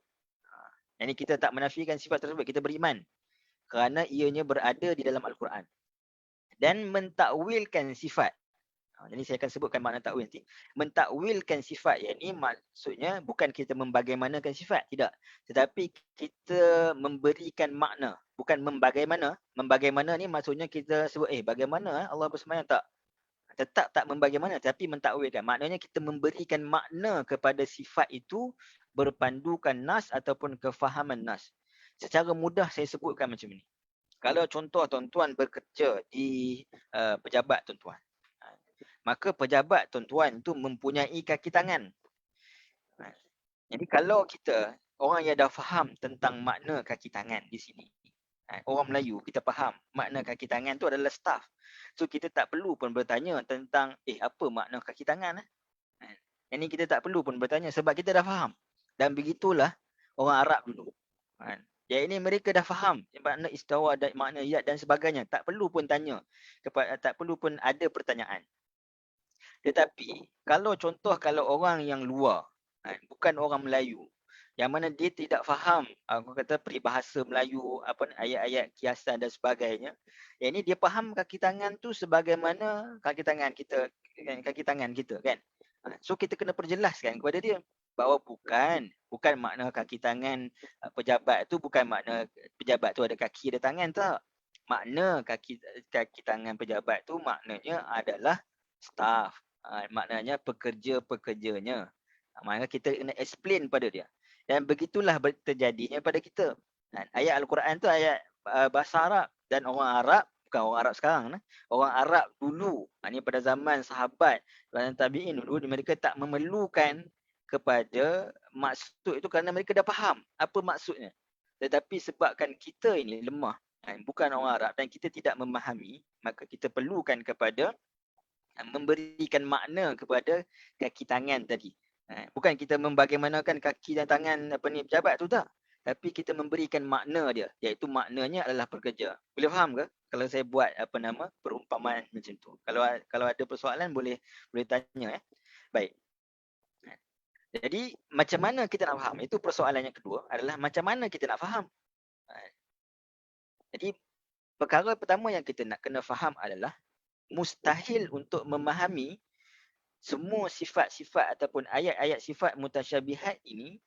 Ini kita tak menafikan sifat tersebut, kita beriman kerana ianya berada di dalam Al-Quran. Dan mentakwilkan sifat. Jadi saya akan sebutkan makna takwil nanti. Mentakwilkan sifat, yang ini maksudnya bukan kita membagaimanakan sifat, tidak. Tetapi kita memberikan makna, bukan membagaimana. Membagaimana ni maksudnya kita sebut, bagaimana Allah bersemayam, tak. Tetap tak membagaimana, tapi mentakwilkan. Maknanya kita memberikan makna kepada sifat itu berpandukan nas ataupun kefahaman nas. Secara mudah saya sebutkan macam ini. Kalau contoh tuan-tuan bekerja di pejabat tuan-tuan, maka pejabat tuan-tuan itu mempunyai kaki tangan. Jadi kalau kita, orang yang dah faham tentang makna kaki tangan di sini, orang Melayu, kita faham makna kaki tangan tu adalah staff. So kita tak perlu pun bertanya tentang, apa makna kaki tangan? Ini kita tak perlu pun bertanya sebab kita dah faham. Dan begitulah orang Arab dulu. Yang ini mereka dah faham makna istawa dan makna yad dan sebagainya. Tak perlu pun tanya, tak perlu pun ada pertanyaan. Tetapi kalau orang yang luar, bukan orang Melayu, yang mana dia tidak faham, aku kata peribahasa Melayu, ayat-ayat kiasan dan sebagainya. Yang ini dia faham kaki tangan tu sebagaimana kaki tangan kita kan. So kita kena perjelaskan kepada dia bahawa bukan makna kaki tangan pejabat tu bukan makna pejabat tu ada kaki ada tangan, tak. Makna kaki tangan pejabat tu maknanya adalah staff. Maknanya pekerja-pekerjanya. Maka kita kena explain pada dia. Dan begitulah terjadinya pada kita. Ayat Al-Quran tu ayat bahasa Arab. Dan orang Arab, bukan orang Arab sekarang. Orang Arab dulu, ini pada zaman sahabat dan tabi'in dulu, mereka tak memerlukan kepada maksud itu kerana mereka dah faham apa maksudnya. Tetapi sebabkan kita ini lemah, bukan orang Arab dan kita tidak memahami, maka kita perlukan kepada memberikan makna kepada kaki tangan tadi. Bukan kita membagaimanakan kaki dan tangan pejabat tu, tak. Tapi kita memberikan makna dia, iaitu maknanya adalah pekerja. Boleh faham ke kalau saya buat perumpamaan macam tu? Kalau ada persoalan boleh tanya. Baik. Jadi macam mana kita nak faham? Itu persoalan yang kedua adalah macam mana kita nak faham. Jadi perkara pertama yang kita nak kena faham adalah mustahil untuk memahami semua sifat-sifat ataupun ayat-ayat sifat mutasyabihat ini,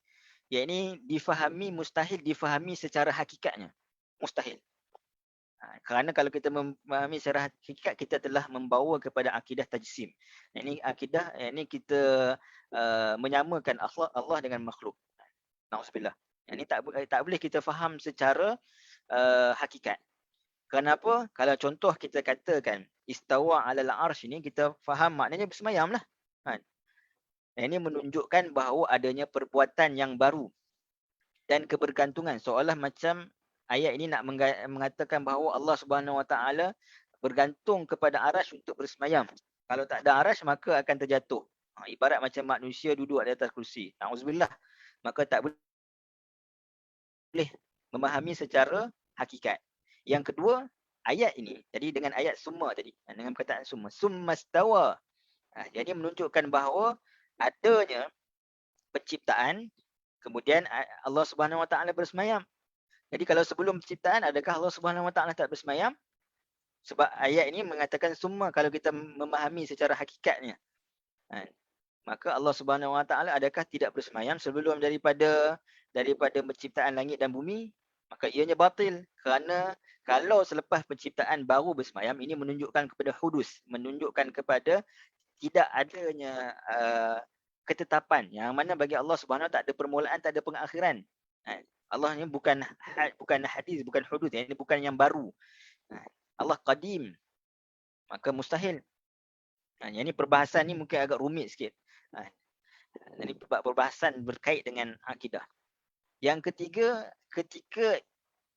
yang ini mustahil difahami secara hakikatnya. Mustahil. Kerana kalau kita memahami secara hakikat, kita telah membawa kepada akidah tajsim. Ini akidah, ini kita menyamakan Allah dengan makhluk. Na'udzubillah. Ini tak boleh kita faham secara hakikat. Kenapa? Kalau contoh kita katakan istawa alal arsh ini, kita faham maknanya bersemayam lah. Ini menunjukkan bahawa adanya perbuatan yang baru dan kebergantungan. Seolah macam ayat ini nak mengatakan bahawa Allah Subhanahu Wa Taala bergantung kepada arasy untuk bersemayam. Kalau tak ada arasy maka akan terjatuh. Ibarat macam manusia duduk di atas kursi. Na'udzubillah. Maka tak boleh memahami secara hakikat. Yang kedua, ayat ini, jadi dengan ayat summa tadi, dengan perkataan summa stawa. Jadi menunjukkan bahawa adanya penciptaan, kemudian Allah Subhanahu Wa Taala bersemayam. Jadi kalau sebelum penciptaan, adakah Allah Subhanahu Wa Taala tak bersemayam? Sebab ayat ini mengatakan summa, kalau kita memahami secara hakikatnya. Maka Allah Subhanahu Wa Taala adakah tidak bersemayam sebelum daripada penciptaan langit dan bumi? Maka ianya batil. Kerana kalau selepas penciptaan baru bersemayam, ini menunjukkan kepada hudus, menunjukkan kepada tidak adanya ketetapan, yang mana bagi Allah Subhanahu tak ada permulaan, tak ada pengakhiran. Allah ni bukan hadis, bukan hudus, ini bukan yang baru. Allah qadim. Maka mustahil. Yang ini perbahasan ni mungkin agak rumit sikit. Ini perbahasan berkait dengan akidah. Yang ketiga, ketika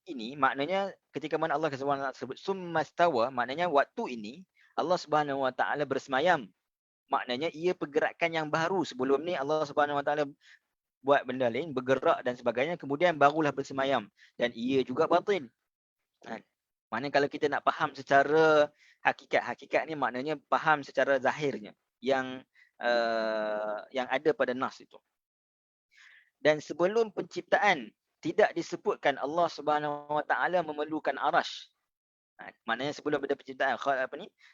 ini maknanya ketika mana Allah SWT sebut summa stawa, maknanya waktu ini Allah Subhanahu Wa Taala bersemayam. Maknanya ia pergerakan yang baru. Sebelum ni Allah Subhanahu Wa Taala buat benda lain, bergerak dan sebagainya, kemudian barulah bersemayam, dan ia juga batil. Maknanya kalau kita nak faham secara hakikat ni maknanya faham secara zahirnya yang ada pada nas itu. Dan sebelum penciptaan tidak disebutkan Allah Subhanahu Wa Taala memerlukan arasy. Maknanya sebelum pada penciptaan,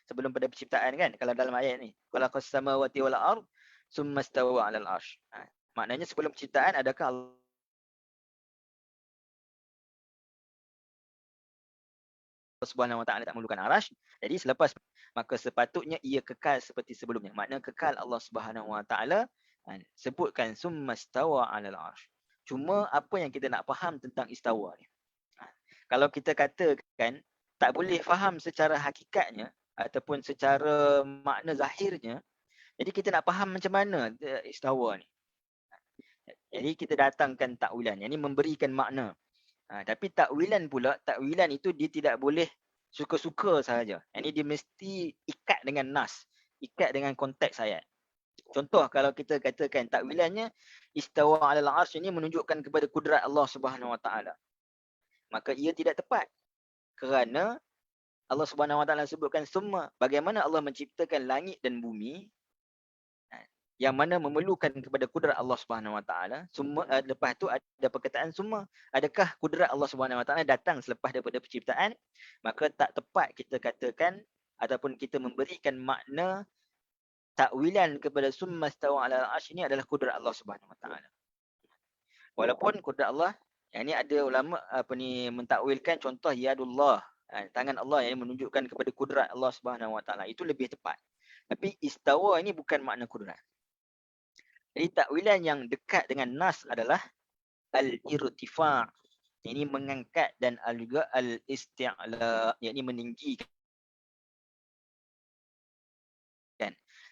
sebelum pada penciptaan kan, kalau dalam ayat ni, khalaqas samawati wal ard summa stawa 'alal arsh. Maknanya sebelum penciptaan adakah Allah Subhanahu Wa Taala tak memerlukan arasy? Jadi selepas, maka sepatutnya ia kekal seperti sebelumnya. Maknanya kekal Allah Subhanahu Wa Taala sebutkan summa stawa 'alal arsh. Cuma apa yang kita nak faham tentang istawa ni? Kalau kita katakan tak boleh faham secara hakikatnya ataupun secara makna zahirnya, jadi kita nak faham macam mana istawa ni. Jadi kita datangkan takwilan, yang ini memberikan makna. Tapi takwilan itu dia tidak boleh suka-suka sahaja. Ini dia mesti ikat dengan nas, ikat dengan konteks ayat. Contoh, kalau kita katakan takwilannya istawa 'alal 'arsy, ini menunjukkan kepada kudrat Allah Subhanahu Wa Taala. maka ia tidak tepat. Kerana Allah Subhanahu Wa Taala sebutkan summa, bagaimana Allah menciptakan langit dan bumi, yang mana memerlukan kepada kudrat Allah Subhanahu Wa Taala. Semua lepas tu ada perkataan summa, adakah kudrat Allah Subhanahu Wa Taala datang selepas daripada penciptaan? Maka tak tepat kita katakan ataupun kita memberikan makna takwilan kepada summa stawa ala al-arsh ini adalah kudrat Allah Subhanahu Wa Taala. Walaupun kudrat Allah, yang ni ada ulama mentakwilkan contoh yadullah, tangan Allah yang menunjukkan kepada kudrat Allah Subhanahu Wa Taala, itu lebih tepat. Tapi istawa ini bukan makna kudrat. Jadi takwilan yang dekat dengan nas adalah al-irtifa'. Ini mengangkat, dan juga al-isti'la, yakni meninggikan.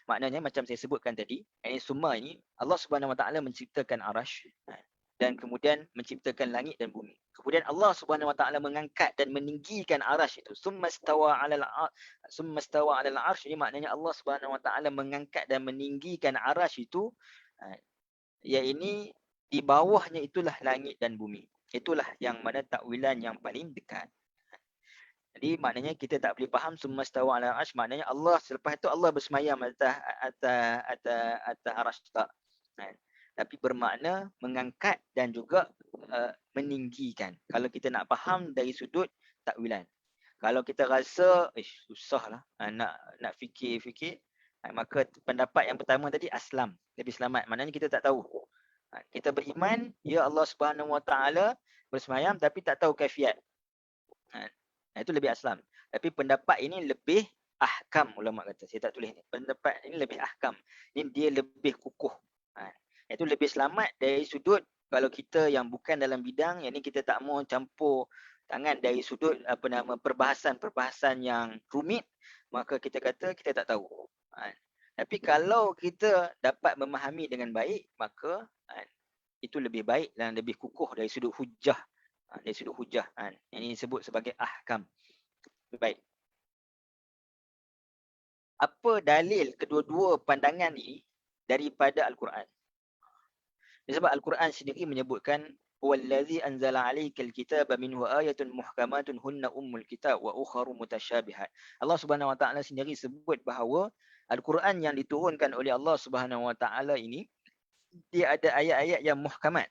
Maknanya macam saya sebutkan tadi, ini semua ini Allah Subhanahu Wa Taala menciptakan arasy dan kemudian menciptakan langit dan bumi. Kemudian Allah Subhanahu Wa Taala mengangkat dan meninggikan arasy itu. Summa stawa 'alal arasy, ini maknanya Allah Subhanahu Wa Taala mengangkat dan meninggikan arasy itu, iaitu di bawahnya itulah langit dan bumi. Itulah yang mana takwilan yang paling dekat. Jadi maknanya kita tak boleh faham summa stawa 'alal arasy maknanya Allah selepas itu Allah bersemayam atas arasy tak. Tapi bermakna mengangkat dan juga meninggikan. Kalau kita nak faham dari sudut takwilan. Kalau kita rasa susahlah nak fikir-fikir, maka pendapat yang pertama tadi aslam, lebih selamat. Maknanya kita tak tahu. Kita beriman ya Allah Subhanahu Wa Taala bersemayam tapi tak tahu kaifiat. Itu lebih aslam. Tapi pendapat ini lebih ahkam, ulama kata. Saya tak tulis ni. Pendapat ini lebih ahkam. Ini dia lebih kukuh. Itu lebih selamat dari sudut kalau kita yang bukan dalam bidang, yang ni kita tak mau campur tangan dari sudut perbahasan yang rumit, maka kita kata kita tak tahu. Tapi kalau kita dapat memahami dengan baik, maka itu lebih baik dan lebih kukuh dari sudut hujah. Dari sudut hujah. Ini disebut sebagai ahkam. Baik. Apa dalil kedua-dua pandangan ini daripada Al-Quran? Sebab Al-Quran sendiri menyebutkan wallazi anzala 'alaikal kitaba minhu ayatun muhkamatun hunna ummul kitab wa ukharu mutasyabihat. Allah Subhanahu Wa Taala sendiri sebut bahawa Al-Quran yang diturunkan oleh Allah Subhanahu Wa Taala ini, dia ada ayat-ayat yang muhkamat,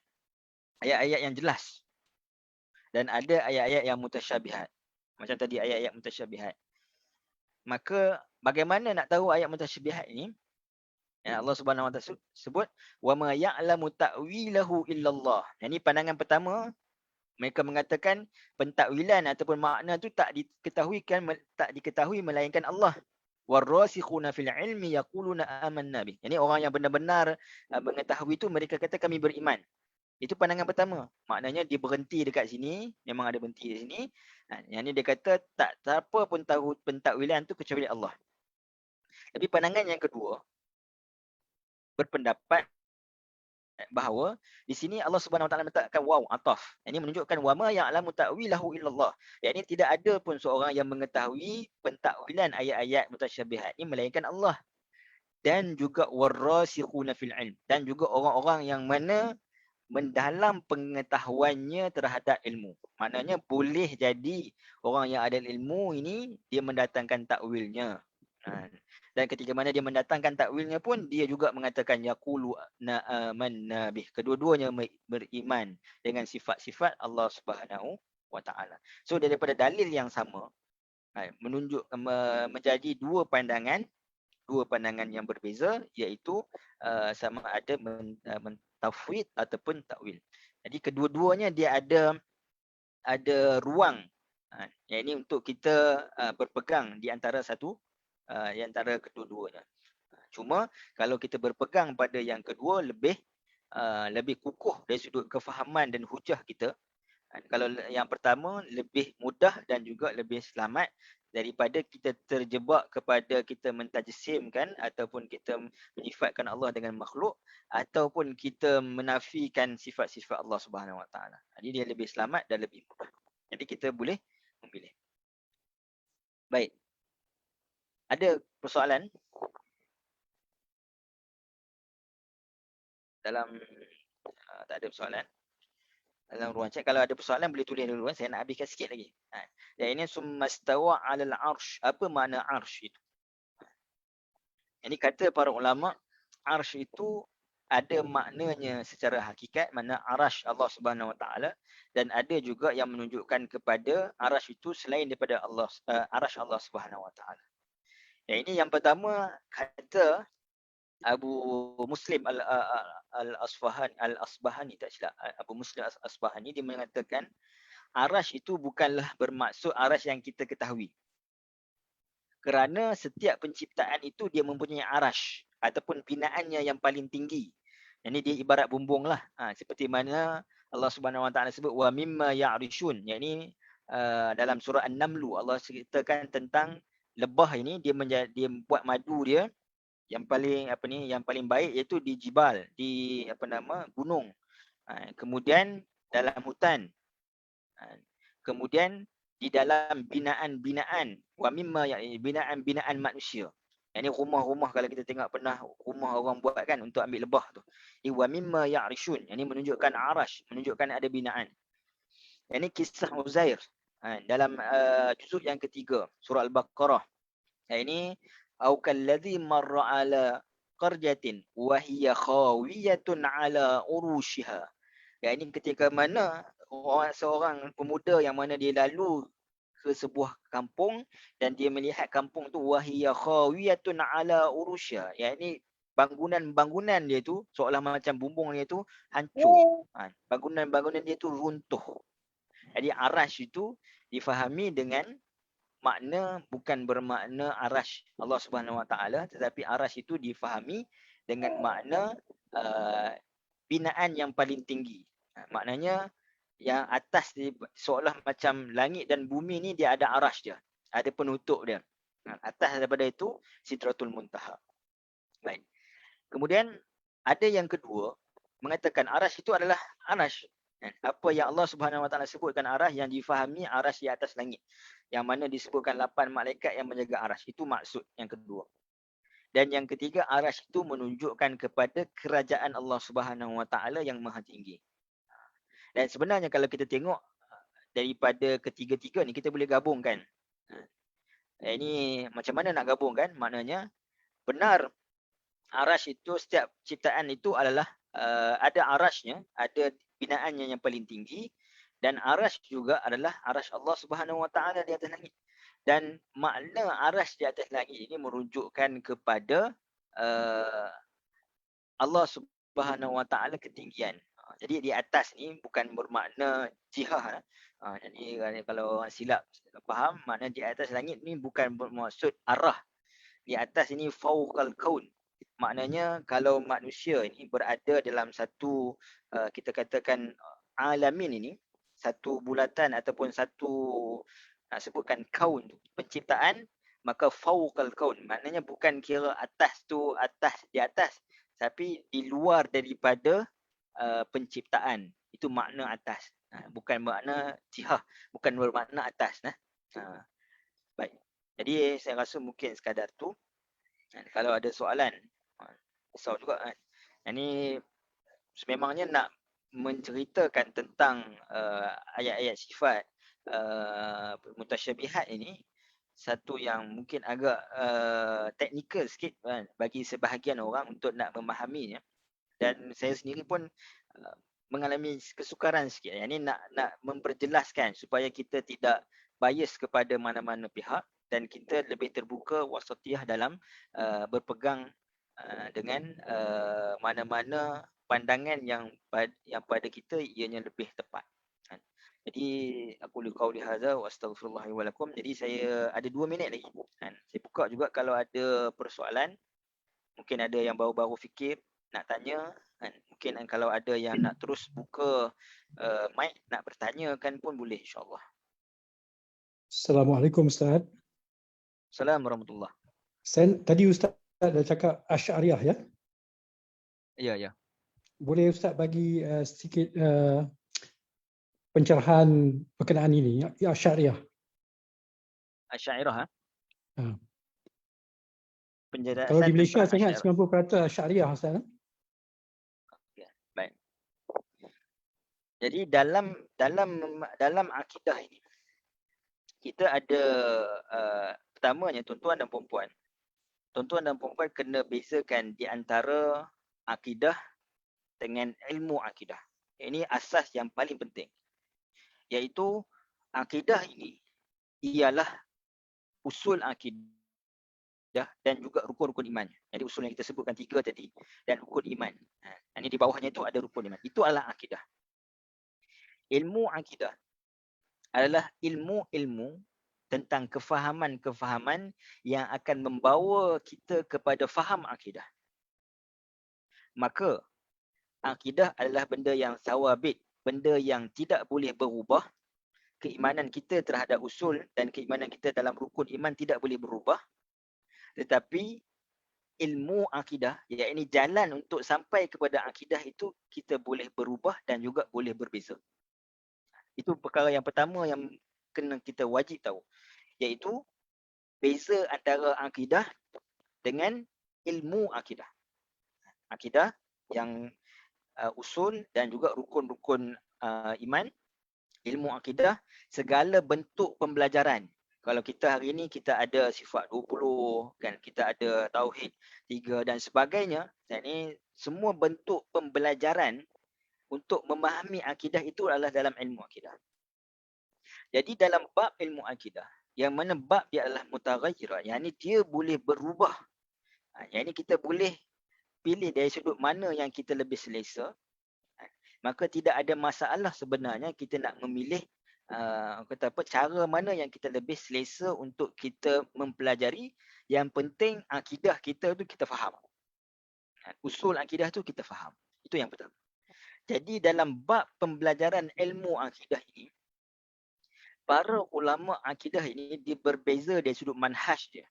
ayat-ayat yang jelas, dan ada ayat-ayat yang mutasyabihat. Macam tadi ayat-ayat mutasyabihat. Maka bagaimana nak tahu ayat mutasyabihat ini? Yang Allah Subhanahu Wa Taala sebut wa ma ya'lamu ta'wilahu illallah. Ini pandangan pertama, mereka mengatakan pentakwilan ataupun makna tu tak diketahui melainkan Allah. Warasikhuna fil ilmi yaquluna amanna bih. Yani orang yang benar-benar mengetahui itu mereka kata kami beriman. Itu pandangan pertama. Maknanya dia berhenti dekat sini, memang ada berhenti di sini. Yang ni dia kata tak siapa pun tahu pentakwilan tu kecuali Allah. Tapi pandangan yang kedua berpendapat bahawa di sini Allah Subhanahu Wa Taala meletakkan waw ataf. Ini menunjukkan wa ma ya'lamu ta'wilahu illallah. Yakni tidak ada pun seorang yang mengetahui pentakwilan ayat-ayat mutasyabihat ini melainkan Allah. Dan juga warasikhuna fil ilm, dan juga orang-orang yang mana mendalam pengetahuannya terhadap ilmu. Maknanya boleh jadi orang yang ada ilmu ini dia mendatangkan takwilnya. Dan ketika mana dia mendatangkan takwilnya pun dia juga mengatakan yaqulu amanna bih. Kedua-duanya beriman dengan sifat-sifat Allah Subhanahu Wa Taala. So daripada dalil yang sama menunjuk menjadi dua pandangan yang berbeza, iaitu sama ada mentafwid ataupun takwil. Jadi kedua-duanya dia ada ruang yang ini untuk kita berpegang di antara di antara kedua-duanya. Cuma kalau kita berpegang pada yang kedua lebih kukuh dari sudut kefahaman dan hujah kita. Kalau yang pertama lebih mudah dan juga lebih selamat daripada kita terjebak kepada kita mentajsimkan ataupun kita menyifatkan Allah dengan makhluk ataupun kita menafikan sifat-sifat Allah Subhanahu Wa Taala. Jadi dia lebih selamat dan lebih mudah. Jadi kita boleh memilih. Baik. Ada persoalan dalam tak ada persoalan. dalam ruang chat. Kalau ada persoalan boleh tulis dulu. Saya nak habiskan sikit lagi. Dan ini summastawa 'alal arsh. Apa makna arsh itu? Ini kata para ulama, arsh itu ada maknanya secara hakikat, makna arash Allah Subhanahu Wa Taala, dan ada juga yang menunjukkan kepada arash itu selain daripada Allah, arash Allah Subhanahu Wa Taala. Yang ini yang pertama kata Abu Muslim Al-Asbahani, tak silap, Abu Muslim Al-Asbahani, dia mengatakan arash itu bukanlah bermaksud arash yang kita ketahui. Kerana setiap penciptaan itu dia mempunyai arash ataupun binaannya yang paling tinggi. Ini dia ibarat bumbung lah. Seperti mana Allah Subhanahu Wa Taala sebut wa mimma ya'rishun. Yang ini dalam surah An-Naml Allah ceritakan tentang lebah ini, dia buat madu dia yang paling yang paling baik iaitu di jibal, di gunung. Kemudian dalam hutan. Kemudian di dalam binaan-binaan, wa mimma binaan-binaan manusia. Ini rumah-rumah, kalau kita tengok pernah rumah orang buat kan untuk ambil lebah tu. Ini wa mimma ya'rishun. Ini menunjukkan arash, menunjukkan ada binaan. Ini kisah Uzair dalam juzuk yang ketiga surah Al-Baqarah. Ini au kalladzi marra ala qaryatin wa hiya khawiyatun ala urushiha. Yang ini ketika mana seorang pemuda yang mana dia lalu ke sebuah kampung dan dia melihat kampung tu wahiya khawiyatun ala urusya. Yang ini bangunan-bangunan dia tu seolah macam bumbung dia tu hancur. Bangunan-bangunan dia tu runtuh. Jadi arash itu difahami dengan makna, bukan bermakna arash Allah Subhanahu Wa Taala, tetapi arash itu difahami dengan makna binaan yang paling tinggi. Maknanya yang atas ni seolah macam langit dan bumi ni dia ada arash dia, ada penutup dia. Atas daripada itu Sidratul Muntaha. Baik. Kemudian ada yang kedua mengatakan arash itu adalah arash. Apa yang Allah Subhanahu Wa Taala sebutkan arash, yang difahami arash di atas langit, yang mana disebutkan 8 malaikat yang menjaga arash. Itu maksud yang kedua. Dan yang ketiga, arash itu menunjukkan kepada kerajaan Allah Subhanahu Wa Taala yang maha tinggi. Dan sebenarnya kalau kita tengok daripada ketiga-tiga ni, kita boleh gabungkan. Ini macam mana nak gabungkan? Maknanya benar arash itu, setiap ciptaan itu adalah ada arashnya, ada binaannya yang paling tinggi, dan arash juga adalah arash Allah Subhanahu Wa Taala di atas langit. Dan makna arash di atas langit ini merujukkan kepada Allah Subhanahu Wa Taala ketinggian. Jadi di atas ni bukan bermakna jihah. Jadi kalau silap faham, makna di atas langit ni bukan bermaksud arah. Di atas ini fauqal kaun. Maknanya kalau manusia ini berada dalam satu kita katakan alamin ini, satu bulatan ataupun satu nak sebutkan kaun, penciptaan, maka fauqal kaun. Maknanya bukan kira atas tu atas di atas, tapi di luar daripada penciptaan. Itu makna atas. Bukan makna jihah, bukan bermakna atas. Baik. Jadi saya rasa mungkin sekadar tu. Kalau ada soalan, risau juga kan. Ini sememangnya nak menceritakan tentang ayat-ayat sifat mutasyabihat ini, satu yang mungkin agak teknikal sikit kan, bagi sebahagian orang untuk nak memahaminya. Dan saya sendiri pun mengalami kesukaran sikit. Yang ini nak memperjelaskan supaya kita tidak bias kepada mana-mana pihak dan kita lebih terbuka wasatiyah dalam berpegang dengan mana-mana pandangan yang pada kita ianya lebih tepat. Jadi aku qauli hadza wa astaghfirullah wa lakum. Jadi saya ada 2 minit lagi. Saya buka juga kalau ada persoalan. Mungkin ada yang baru-baru fikir nak tanya. Mungkin kalau ada yang nak terus buka mic nak bertanya kan pun boleh, insya-Allah. Assalamualaikum Ustaz. Assalamualaikum warahmatullahi. Tadi Ustaz dah cakap Asy'ariyah ya? Ya. Boleh Ustaz bagi sedikit pencerahan berkenaan ini, Asy'ariyah? Asy'ariyah penjelasan. Kalau di Malaysia saya ingat 90% Asy'ariyah Ustaz. Okay, baik. Jadi dalam akidah ini kita ada pertamanya tuan-tuan dan puan-puan. Tuan-tuan dan puan-puan kena bezakan di antara akidah dengan ilmu akidah. Ini asas yang paling penting. Iaitu akidah ini ialah usul akidah dan juga rukun-rukun iman. Jadi usul yang kita sebutkan 3 tadi dan rukun iman. Ini di bawahnya itu ada rukun iman. Itu adalah akidah. Ilmu akidah adalah ilmu-ilmu tentang kefahaman-kefahaman yang akan membawa kita kepada faham akidah. Maka akidah adalah benda yang sawabit, benda yang tidak boleh berubah. Keimanan kita terhadap usul dan keimanan kita dalam rukun iman tidak boleh berubah. Tetapi ilmu akidah, iaitu jalan untuk sampai kepada akidah itu, kita boleh berubah dan juga boleh berbeza. Itu perkara yang pertama yang kena kita wajib tahu, iaitu beza antara akidah dengan ilmu akidah. Akidah yang usul dan juga rukun-rukun iman. Ilmu akidah, segala bentuk pembelajaran. Kalau kita hari ini kita ada sifat 20, kan, kita ada tauhid 3 dan sebagainya. Dan ini semua bentuk pembelajaran untuk memahami akidah itu adalah dalam ilmu akidah. Jadi dalam bab ilmu akidah, yang mana bab dia adalah mutaghayyirah, yang ini dia boleh berubah. Yang ini kita boleh pilih dari sudut mana yang kita lebih selesa. Maka tidak ada masalah sebenarnya kita nak memilih kata apa, cara mana yang kita lebih selesa untuk kita mempelajari. Yang penting akidah kita tu kita faham. Usul akidah tu kita faham. Itu yang pertama. Jadi dalam bab pembelajaran ilmu akidah ini, para ulama akidah ini dia berbeza dari sudut manhaj dia.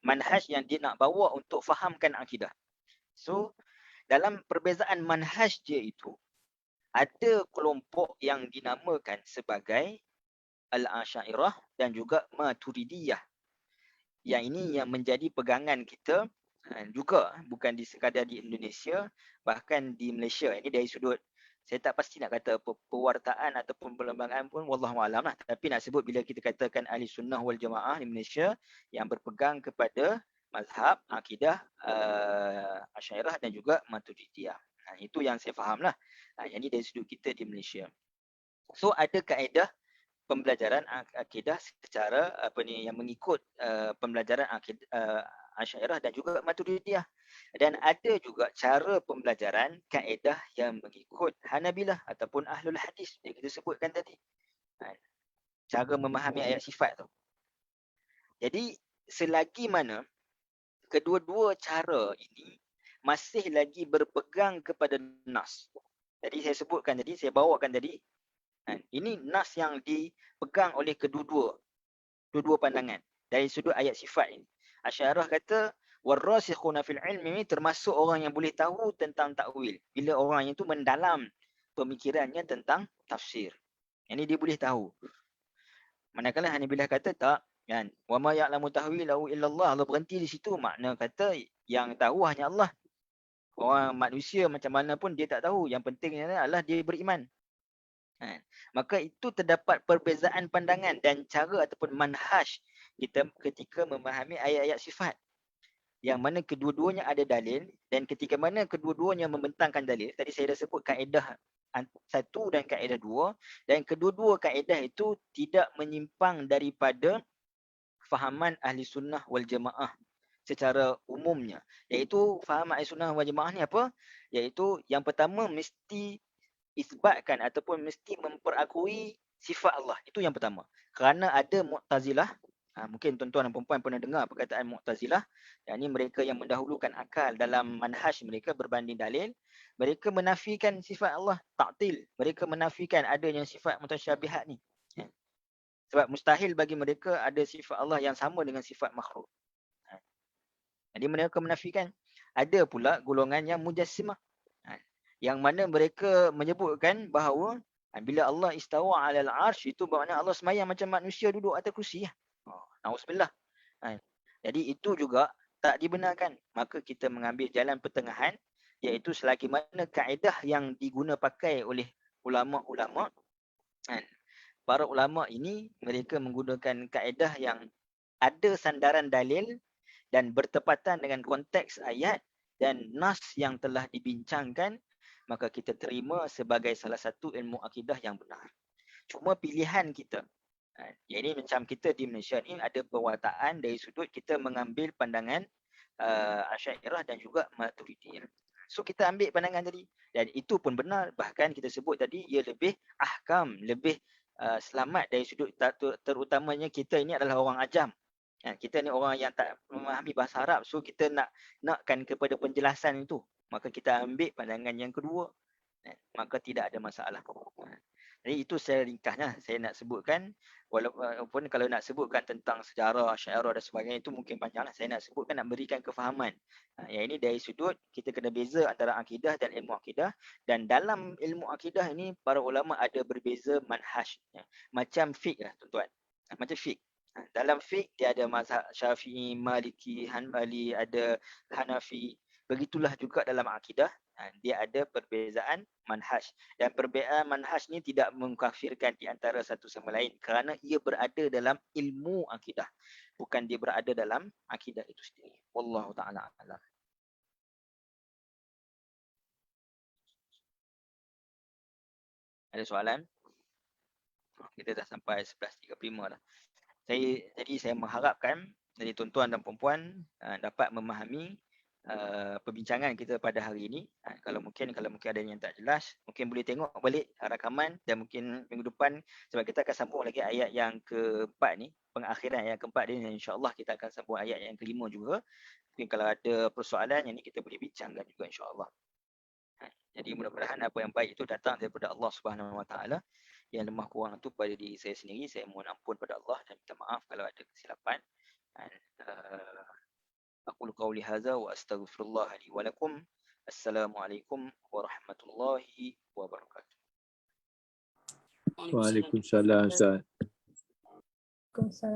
Manhaj yang dia nak bawa untuk fahamkan akidah. So dalam perbezaan manhaj dia itu, ada kelompok yang dinamakan sebagai Al-Asy'ariyah dan juga Maturidiyah. Yang ini yang menjadi pegangan kita juga, bukan sekadar di Indonesia, bahkan di Malaysia. Ini dari sudut, saya tak pasti nak kata pewartaan ataupun perlembagaan pun, wallahualam lah. Tapi nak sebut bila kita katakan Ahli Sunnah wal Jamaah di Malaysia yang berpegang kepada mazhab akidah Asy'ariyah dan juga Maturidiyah. Itu yang saya faham lah. Yang ini dari sudut kita di Malaysia. So ada kaedah pembelajaran akidah secara yang mengikut pembelajaran akidah Asy'ariyah dan juga Maturidiyah. Dan ada juga cara pembelajaran kaedah yang mengikut Hanabilah ataupun Ahlul Hadis yang kita sebutkan tadi. Cara memahami ayat sifat tu. Jadi selagi mana kedua-dua cara ini masih lagi berpegang kepada nas. Jadi saya sebutkan tadi, saya bawakan tadi, ini nas yang dipegang oleh kedua-dua pandangan dari sudut ayat sifat ini. Asy'ariyah kata warasikhuna fil ilmi, termasuk orang yang boleh tahu tentang takwil bila orang itu mendalam pemikirannya tentang tafsir. Ini dia boleh tahu. Manakala Hanabilah kata tak, kan, wa ma ya'lamu tahwilahu illallah, Allah berhenti di situ, makna kata yang tahu hanya Allah. Orang manusia macam mana pun dia tak tahu, yang pentingnya adalah dia beriman. Maka itu terdapat perbezaan pandangan dan cara ataupun manhaj kita ketika memahami ayat-ayat sifat. Yang mana kedua-duanya ada dalil, dan ketika mana kedua-duanya membentangkan dalil, tadi saya dah sebut kaedah 1 dan kaedah 2, dan kedua-dua kaedah itu tidak menyimpang daripada fahaman Ahli Sunnah wal Jamaah secara umumnya. Iaitu fahaman Ahli Sunnah wal Jamaah ni apa? Iaitu yang pertama mesti isbatkan ataupun mesti memperakui sifat Allah. Itu yang pertama. Kerana ada Mu'tazilah, mungkin tuan-tuan dan puan-puan pernah dengar perkataan Mu'tazilah, yang ini mereka yang mendahulukan akal dalam manhaj mereka berbanding dalil. Mereka menafikan sifat Allah, ta'til. Mereka menafikan adanya sifat mutasyabihat ni. Sebab mustahil bagi mereka ada sifat Allah yang sama dengan sifat makhluk. Jadi mereka menafikan. Ada pula golongan yang mujassimah, yang mana mereka menyebutkan bahawa bila Allah istawa alal arsh, itu bermakna Allah semayang macam manusia duduk atas kursi. Na'udzubillah. Jadi itu juga tak dibenarkan. Maka kita mengambil jalan pertengahan, iaitu selagi mana kaedah yang diguna pakai oleh ulama-ulama, kan? Para ulama ini mereka menggunakan kaedah yang ada sandaran dalil dan bertepatan dengan konteks ayat dan nas yang telah dibincangkan, maka kita terima sebagai salah satu ilmu akidah yang benar. Cuma pilihan kita, yang ini macam kita di Malaysia ni ada perwataan dari sudut kita mengambil pandangan Asy'ariyah dan juga Maturidiyah. So kita ambil pandangan tadi dan itu pun benar, bahkan kita sebut tadi ia lebih ahkam, lebih selamat dari sudut terutamanya kita ini adalah orang ajam. Kita ni orang yang tak memahami bahasa Arab, so kita nakkan kepada penjelasan itu, maka kita ambil pandangan yang kedua, maka tidak ada masalah. Jadi itu secara ringkasnya saya nak sebutkan, walaupun kalau nak sebutkan tentang sejarah Asy'ariyah dan sebagainya itu mungkin panjanglah. Saya nak sebutkan, nak berikan kefahaman. Yang ini dari sudut kita kena beza antara akidah dan ilmu akidah, dan dalam ilmu akidah ini para ulama ada berbeza manhaj, macam fiqh lah tuan-tuan. Macam fiqh. Dalam fiqh dia ada mazhab Syafi'i, Maliki, Hanbali, ada Hanafi. Begitulah juga dalam akidah, dia ada perbezaan manhaj, dan perbezaan manhaj ni tidak mengkafirkan di antara satu sama lain kerana ia berada dalam ilmu akidah, bukan dia berada dalam akidah itu sendiri. Wallahu taala alam. Ada soalan? Kita dah sampai 11.35 dah. Jadi saya mengharapkan dari tuan-tuan dan puan-puan dapat memahami perbincangan kita pada hari ini. Kalau mungkin ada yang tak jelas, mungkin boleh tengok balik rakaman, dan mungkin minggu depan, sebab kita akan sambung lagi ayat yang keempat ni, pengakhiran ayat keempat ni, insya-Allah kita akan sambung ayat yang kelima juga. Mungkin kalau ada persoalan yang ni kita boleh bincangkan juga insya-Allah. Jadi mudah-mudahan apa yang baik itu datang daripada Allah Subhanahu Wa Taala. Yang lemah kurang itu pada diri saya sendiri, saya mohon ampun pada Allah dan minta maaf kalau ada kesilapan. Aqulu qawli hadza wa astaghfirullah li wa lakum. Assalamualaikum warahmatullahi wabarakatuh. Waalaikumsalam Ustaz. Waalaikumsalam.